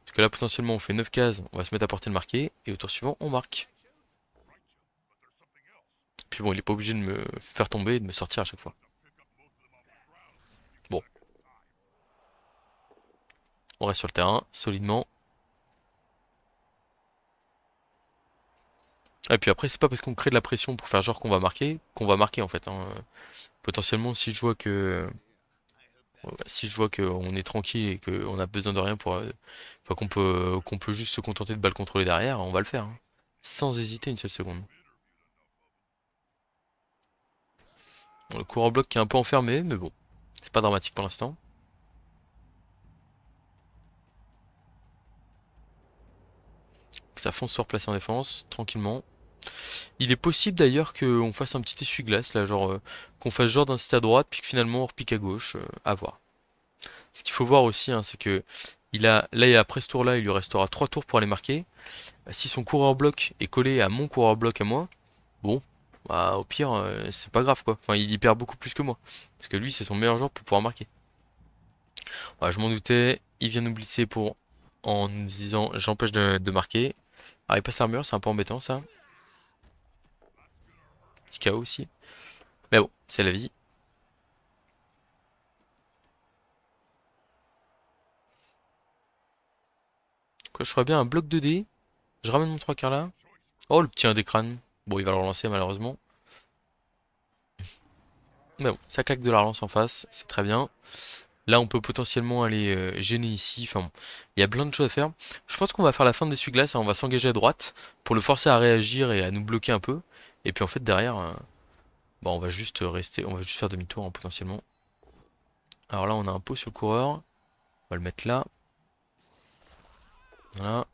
Parce que là, potentiellement, on fait 9 cases, on va se mettre à portée de marquer, et au tour suivant, on marque. Puis bon, il est pas obligé de me faire tomber et de me sortir à chaque fois. Bon, on reste sur le terrain, solidement. Et puis après, c'est pas parce qu'on crée de la pression pour faire genre qu'on va marquer en fait, hein. Potentiellement, si je vois qu'on est tranquille et qu'on a besoin de rien pour, enfin qu'on peut juste se contenter de balle contrôler derrière, on va le faire, hein. Sans hésiter une seule seconde. Bon, le coureur bloc qui est un peu enfermé, mais bon, c'est pas dramatique pour l'instant. Ça fonce se replacer en défense, tranquillement. Il est possible d'ailleurs qu'on fasse un petit essuie-glace, là, genre qu'on fasse genre d'inciter à droite, puis que finalement on repique à gauche, à voir. Ce qu'il faut voir aussi, hein, c'est que là, et après ce tour-là, il lui restera 3 tours pour aller marquer. Bah, si son coureur bloc est collé à mon coureur bloc à moi, bon, bah, au pire, c'est pas grave quoi. Enfin, il y perd beaucoup plus que moi. Parce que lui, c'est son meilleur joueur pour pouvoir marquer. Voilà, je m'en doutais, il vient nous glisser pour en nous disant j'empêche de marquer. Alors il passe l'armure, c'est un peu embêtant ça. Petit KO aussi. Mais bon, c'est la vie. Quoi, je ferais bien un bloc 2D. Je ramène mon 3 quarts là. Oh, le petit 1 des crânes. Bon, il va le relancer malheureusement. Mais bon, ça claque de la relance en face, c'est très bien. Là, on peut potentiellement aller gêner ici. Enfin, bon, il y a plein de choses à faire. Je pense qu'on va faire la fin de l'essuie-glace, hein. On va s'engager à droite pour le forcer à réagir et à nous bloquer un peu. Et puis en fait, derrière, bah, on va juste rester, on va juste faire demi-tour, hein, potentiellement. Alors là, on a un pot sur le coureur. On va le mettre là. Voilà.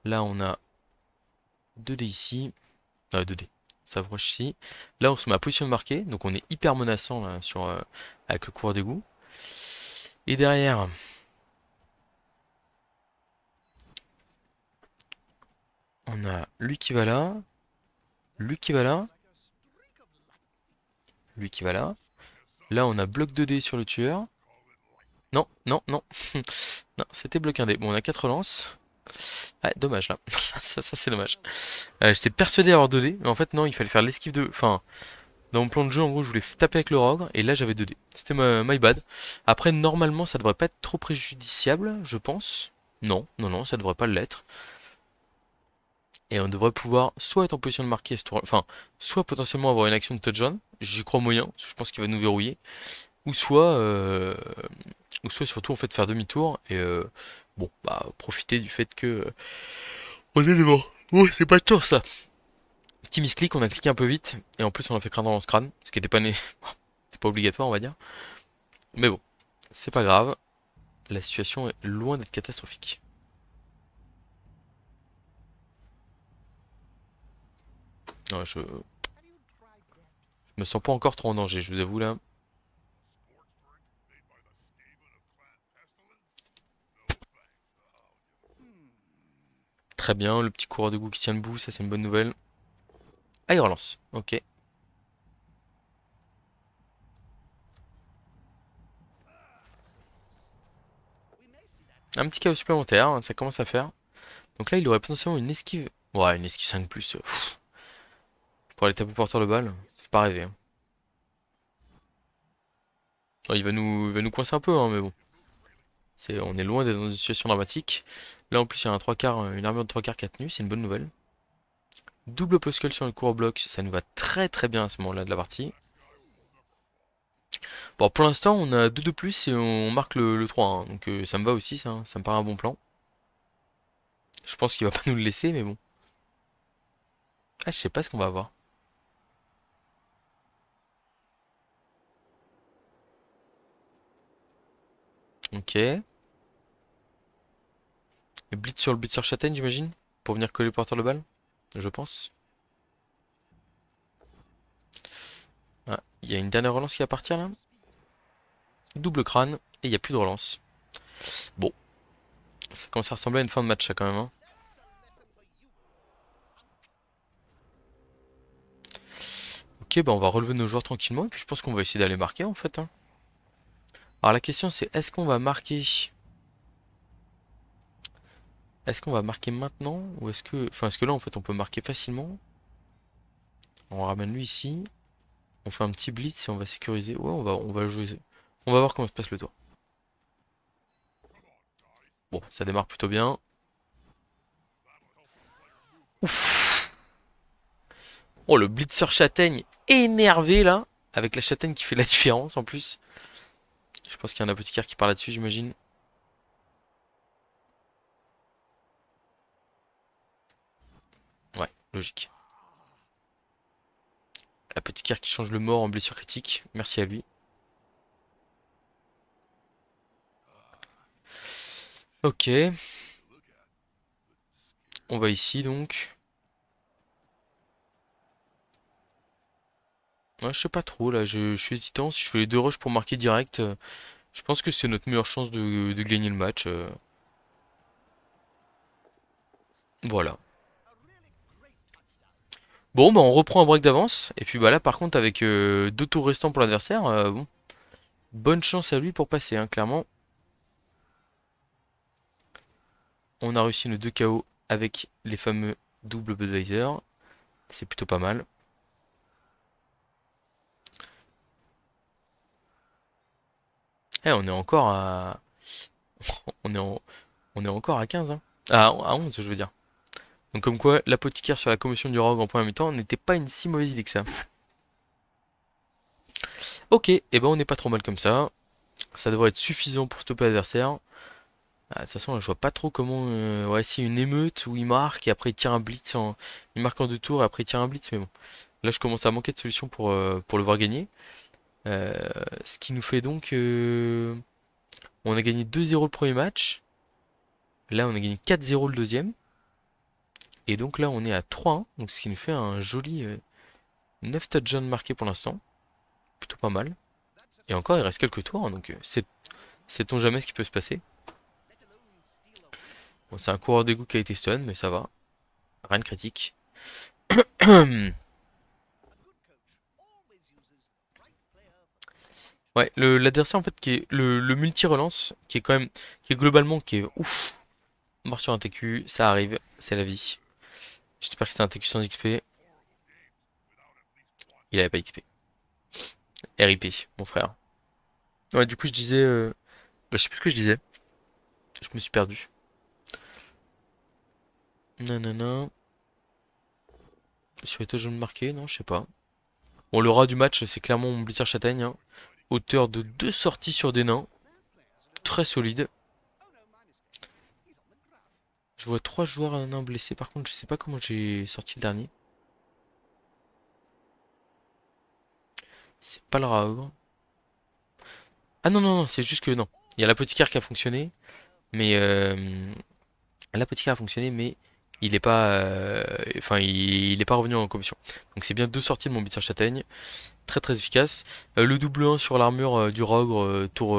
Là, on a 2 dés ici. 2 dés. Ça approche ici. Là, on se met à position de marquer. Donc, on est hyper menaçant là, avec le coureur d'égout. Et derrière, on a lui qui va là. Lui qui va là. Lui qui va là. Là, on a bloc 2D sur le tueur. Non, non, non. Non, c'était bloc 1D. Bon, on a 4 relances. Ouais, dommage là. Ça c'est dommage. J'étais persuadé d'avoir 2D, mais en fait, non, il fallait faire l'esquive de. Enfin, dans mon plan de jeu, en gros, je voulais taper avec le Rogre, et là, j'avais 2D. C'était my bad. Après, normalement, ça devrait pas être trop préjudiciable, je pense. Non, non, non, ça devrait pas l'être. Et on devrait pouvoir soit être en position de marquer ce tour, enfin, soit potentiellement avoir une action de touchdown. J'y crois moyen, parce que je pense qu'il va nous verrouiller. Ou soit, euh, ou soit surtout en fait faire demi-tour et bon, bah profiter du fait que on est devant. Ouais, c'est pas de chance ça. Petit misclick, on a cliqué un peu vite et en plus on a fait crâne dans ce crâne, ce qui était pas né, c'est pas obligatoire on va dire. Mais bon, c'est pas grave. La situation est loin d'être catastrophique. Ouais, je me sens pas encore trop en danger, je vous avoue là. Très bien, le petit coureur de goût qui tient debout, ça c'est une bonne nouvelle. Ah, il relance. Ok. Un petit chaos supplémentaire, hein, ça commence à faire. Donc là, il aurait potentiellement une esquive. Ouais, une esquive 5 plus. Pour aller taper au porteur de balle, c'est pas rêver, hein. Oh, il va nous coincer un peu, hein, mais bon. On est loin d'être dans une situation dramatique. Là, en plus, il y a un 3 quarts, une armure de 3 quarts qui a tenu, c'est une bonne nouvelle. Double poscull sur le court bloc, ça nous va très très bien à ce moment-là de la partie. Bon, pour l'instant, on a 2 de plus et on marque le 3, hein, donc ça me va aussi, ça, hein, ça me paraît un bon plan. Je pense qu'il va pas nous le laisser, mais bon. Ah, je sais pas ce qu'on va avoir. Ok. Et blitz sur le blitzer châtaigne, j'imagine? Pour venir coller le porteur de balle? Je pense. Ah, il y a une dernière relance qui va partir là. Double crâne, et il n'y a plus de relance. Bon, ça commence à ressembler à une fin de match ça quand même, hein. Ok, bah on va relever nos joueurs tranquillement, et puis je pense qu'on va essayer d'aller marquer en fait, hein. Alors la question c'est est-ce qu'on va marquer. Est-ce qu'on va marquer maintenant? Ou est-ce que. Enfin, est-ce que là en fait on peut marquer facilement? On ramène lui ici. On fait un petit blitz et on va sécuriser. Ouais, on va jouer. On va voir comment se passe le tour. Bon, ça démarre plutôt bien. Ouf! Oh, le blitzer châtaigne énervé là. Avec la châtaigne qui fait la différence en plus. Je pense qu'il y a un apothicaire qui parle là-dessus, j'imagine. Ouais, logique. L'apothicaire qui change le mort en blessure critique. Merci à lui. Ok. On va ici donc. Ouais, je sais pas trop là, je suis hésitant. Si je fais les deux rushs pour marquer direct, je pense que c'est notre meilleure chance de gagner le match. Voilà. Bon, bah on reprend un break d'avance. Et puis bah là, par contre, avec deux tours restants pour l'adversaire, bon, bonne chance à lui pour passer, hein, clairement. On a réussi nos deux KO avec les fameux double Budweiser. C'est plutôt pas mal. Eh, on est encore à... On est, on est encore à 15, hein. À 11, je veux dire. Donc comme quoi, l'apothicaire sur la commotion du rogue en première mi-temps n'était pas une si mauvaise idée que ça. Ok, et ben on n'est pas trop mal comme ça. Ça devrait être suffisant pour stopper l'adversaire. Ah, de toute façon, je vois pas trop comment... ouais, si une émeute où il marque et après il tire un blitz en... Il marque en deux tours et après il tire un blitz, mais bon. Là, je commence à manquer de solutions pour le voir gagner. Euh, Ce qui nous fait donc... on a gagné 2-0 le premier match. Là, on a gagné 4-0 le deuxième. Et donc là, on est à 3-1. Donc ce qui nous fait un joli 9 touchdowns marqués pour l'instant. Plutôt pas mal. Et encore, il reste quelques tours. Hein, donc sait-on jamais ce qui peut se passer. Bon, c'est un coureur d'égout qui a été stun, mais ça va. Rien de critique. Ouais, l'adversaire en fait qui est le multi-relance, qui est quand même, qui est globalement, qui est ouf, mort sur un TQ, ça arrive, c'est la vie. J'espère que c'était un TQ sans XP. Il avait pas XP. RIP, mon frère. Ouais, du coup, je disais. Bah, je sais plus ce que je disais. Je me suis perdu. Nanana. Sur les touchdowns marqués, non, je sais pas. Bon, le rat du match, c'est clairement mon Blizzard Châtaigne, hein. Auteur de deux sorties sur des nains. Très solide. Je vois trois joueurs à nains blessés. Par contre, je sais pas comment j'ai sorti le dernier. C'est pas le rat ogre. Ah non, non, non, c'est juste que non. Il y a l'apothicaire qui a fonctionné. Mais l'apothicaire a fonctionné, mais il est pas, enfin, il est pas revenu en commission. Donc c'est bien deux sorties de mon Blizzard Châtaigne. Très très efficace. Le double 1 sur l'armure du Rogue, tour.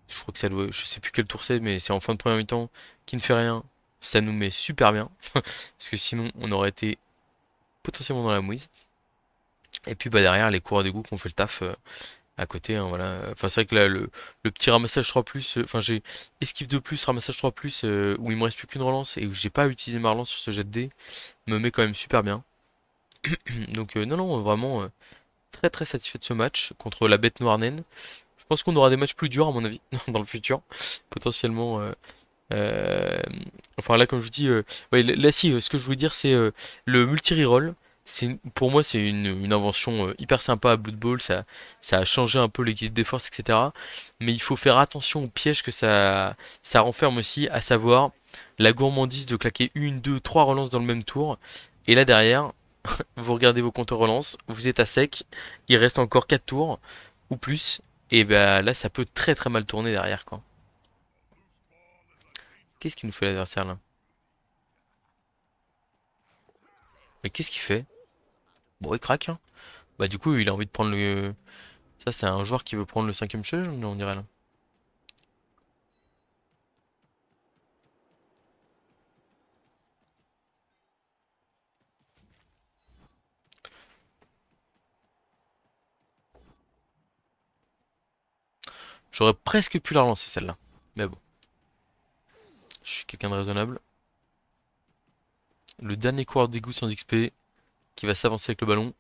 Je crois que ça doit. Je sais plus quel tour c'est, mais c'est en fin de première mi-temps qui ne fait rien. Ça nous met super bien. Parce que sinon, on aurait été potentiellement dans la mouise. Et puis bah derrière, les coureurs d'égout qui ont fait le taf à côté, hein, voilà. Enfin, c'est vrai que là, le petit ramassage 3 enfin, j'ai esquive de plus, ramassage 3 où il me reste plus qu'une relance et où j'ai pas utilisé ma relance sur ce jet de dés, me met quand même super bien. Donc, non, non, vraiment très très satisfait de ce match contre la bête noire naine. Je pense qu'on aura des matchs plus durs, à mon avis, dans le futur. Potentiellement. Euh, enfin, là, comme je vous dis, ouais, là, si, ce que je voulais dire, c'est le multi-reroll. Pour moi, c'est une invention hyper sympa à Blood Bowl. Ça a changé un peu l'équilibre des forces, etc. Mais il faut faire attention aux pièges que ça renferme aussi, à savoir la gourmandise de claquer une, deux, trois relances dans le même tour. Et là, derrière, vous regardez vos compteurs relance, vous êtes à sec, il reste encore 4 tours ou plus, et ben là ça peut très très mal tourner derrière quoi. Qu'est-ce qu'il nous fait l'adversaire là? Mais qu'est-ce qu'il fait? Bon il craque hein. Bah du coup il a envie de prendre le... Ça c'est un joueur qui veut prendre le cinquième challenge on dirait là. J'aurais presque pu la relancer celle-là. Mais bon, je suis quelqu'un de raisonnable. Le dernier coureur d'égout sans XP qui va s'avancer avec le ballon.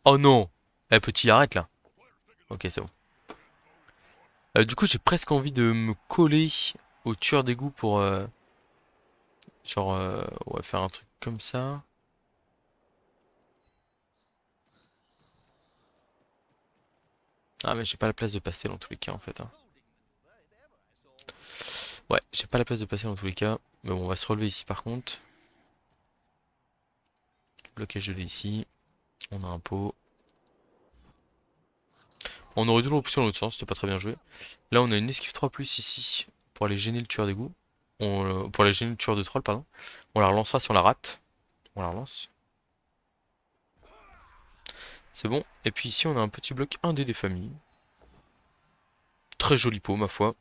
Oh non! Eh petit arrête là. Ok c'est bon. Du coup j'ai presque envie de me coller au tueur d'égout pour genre ouais, faire un truc comme ça. Ah mais j'ai pas la place de passer dans tous les cas en fait, hein. Ouais, j'ai pas la place de passer dans tous les cas. Mais bon, on va se relever ici par contre. Blocage de dés ici. On a un pot. On aurait dû le repousser dans l'autre sens, c'était pas très bien joué. Là, on a une esquive 3 plus ici pour aller gêner le tueur d'égout. Pour aller gêner le tueur de troll, pardon. On la relancera si on la rate. On la relance. C'est bon. Et puis ici, on a un petit bloc 1D des familles. Très joli pot, ma foi.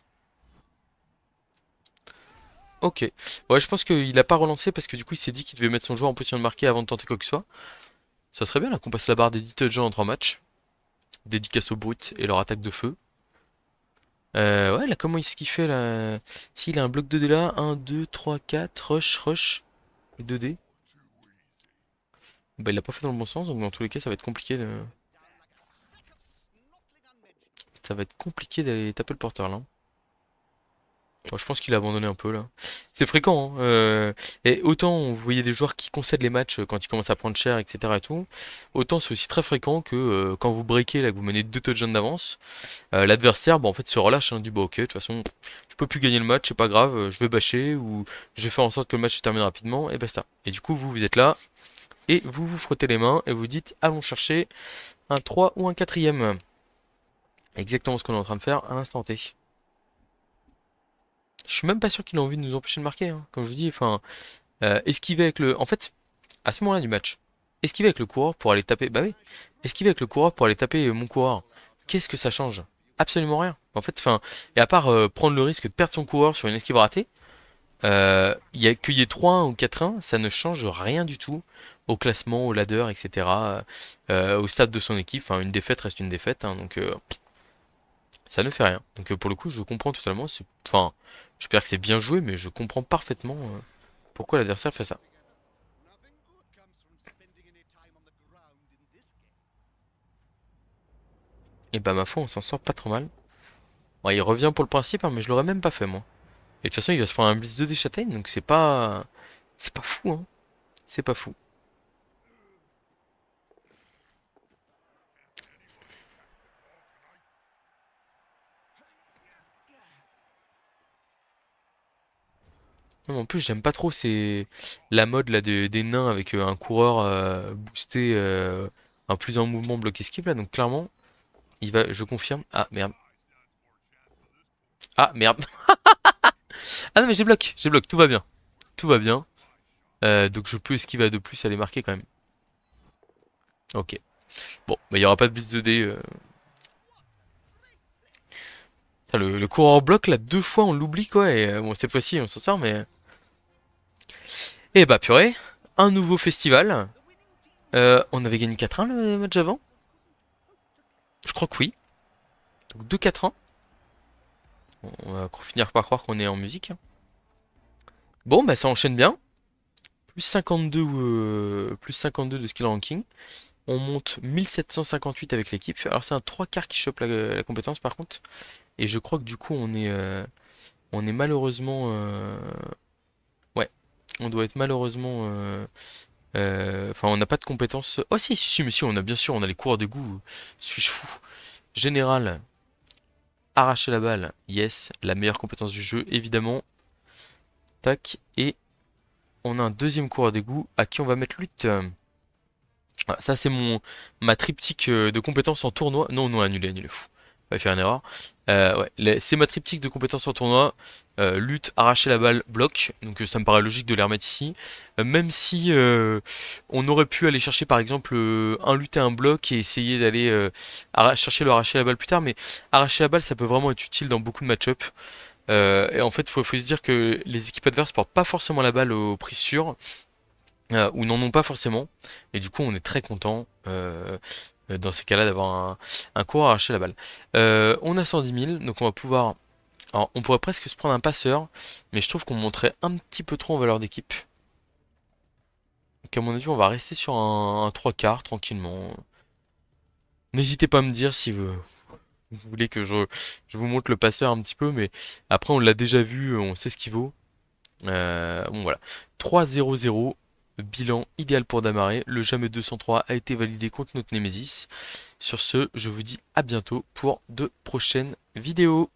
Ok. Ouais, je pense qu'il a pas relancé parce que du coup, il s'est dit qu'il devait mettre son joueur en position de marquer avant de tenter quoi que ce soit. Ça serait bien là qu'on passe la barre des 10 touchdowns en 3 matchs. Dédicace aux brutes et leur attaque de feu. Ouais, là, comment est-ce qu'il fait là? S'il a un bloc 2D là, 1, 2, 3, 4, rush, rush, et 2D. Bah, il l'a pas fait dans le bon sens, donc dans tous les cas, ça va être compliqué de... Ça va être compliqué d'aller taper le porteur là. Moi, je pense qu'il a abandonné un peu là. C'est fréquent, hein. Et autant vous voyez des joueurs qui concèdent les matchs quand ils commencent à prendre cher, etc. et tout, autant c'est aussi très fréquent que quand vous breakez, là, que vous menez 2 touchdowns d'avance, l'adversaire, bah, en fait, se relâche, hein, du bah ok, de toute façon, je peux plus gagner le match, c'est pas grave, je vais bâcher ou je vais faire en sorte que le match se termine rapidement et basta. Et du coup, vous êtes là et vous vous frottez les mains et vous dites, allons chercher un 3 ou un quatrième. Exactement ce qu'on est en train de faire à l'instant T. Je suis même pas sûr qu'il a envie de nous empêcher de marquer, hein. Comme je vous dis, enfin, esquiver avec le... En fait, à ce moment-là du match, esquiver avec le coureur pour aller taper... Bah oui, esquiver avec le coureur pour aller taper mon coureur. Qu'est-ce que ça change? Absolument rien. En fait, enfin, et à part prendre le risque de perdre son coureur sur une esquive ratée, il y a qu'il y ait 3-1 ou 4-1, ça ne change rien du tout au classement, au ladder, etc. Au stade de son équipe. Enfin, une défaite reste une défaite, hein, donc ça ne fait rien. Donc pour le coup, je comprends totalement. Enfin, j'espère que c'est bien joué, mais je comprends parfaitement pourquoi l'adversaire fait ça. Et bah ma foi, on s'en sort pas trop mal. Bon, il revient pour le principe, hein, mais je l'aurais même pas fait moi. Et de toute façon, il va se prendre un blitz 2 des châtaignes, donc c'est pas... C'est pas fou, hein. C'est pas fou. Non, mais en plus, j'aime pas trop, c'est la mode là des nains avec un coureur boosté, un plus en mouvement bloqué skip là, donc clairement, il va, je confirme. Ah merde. Ah merde. Ah non mais j'ai bloqué, tout va bien. Tout va bien. Donc je peux esquiver à 2 plus, aller marquer quand même. Ok. Bon, bah il y aura pas de blitz 2D. Putain, le coureur bloc là, 2 fois on l'oublie quoi, et bon cette fois-ci on s'en sort mais... Eh bah purée, un nouveau festival. On avait gagné 4-1 le match avant? Je crois que oui. Donc 2-4-1. On va finir par croire qu'on est en musique, hein. Bon, bah ça enchaîne bien. Plus 52, plus 52 de skill ranking. On monte 1758 avec l'équipe. Alors c'est un 3 quarts qui chope la compétence par contre. Et je crois que du coup on est malheureusement... ouais, on doit être malheureusement... enfin on n'a pas de compétences... Oh si, si, si, mais si, on a bien sûr, on a les coureurs d'égout. Suis-je fou? Général, arracher la balle. Yes, la meilleure compétence du jeu, évidemment. Tac, et on a un deuxième coureur d'égout à qui on va mettre lutte. Ah, ça c'est ma triptyque de compétences en tournoi. Non, non, annulé, annulé, fou. On va faire une erreur. Ouais, c'est ma triptyque de compétences en tournoi. Lutte, arracher la balle, bloc. Donc ça me paraît logique de les remettre ici. Même si on aurait pu aller chercher par exemple un lutte et un bloc et essayer d'aller chercher le arracher la balle plus tard. Mais arracher la balle, ça peut vraiment être utile dans beaucoup de match-up. Et en fait, faut se dire que les équipes adverses portent pas forcément la balle au prix sûr, ou n'en ont pas forcément. Et du coup, on est très content dans ces cas-là d'avoir un coureur à arracher la balle. On a 110 000, donc on va pouvoir... Alors, on pourrait presque se prendre un passeur, mais je trouve qu'on montrait un petit peu trop en valeur d'équipe. Donc à mon avis, on va rester sur un 3 quarts tranquillement. N'hésitez pas à me dire si vous voulez que je vous montre le passeur un petit peu, mais après on l'a déjà vu, on sait ce qu'il vaut. Bon voilà. 3-0-0. bilan idéal pour Damaré. Le Jameux 203 a été validé contre notre Némésis. Sur ce, je vous dis à bientôt pour de prochaines vidéos.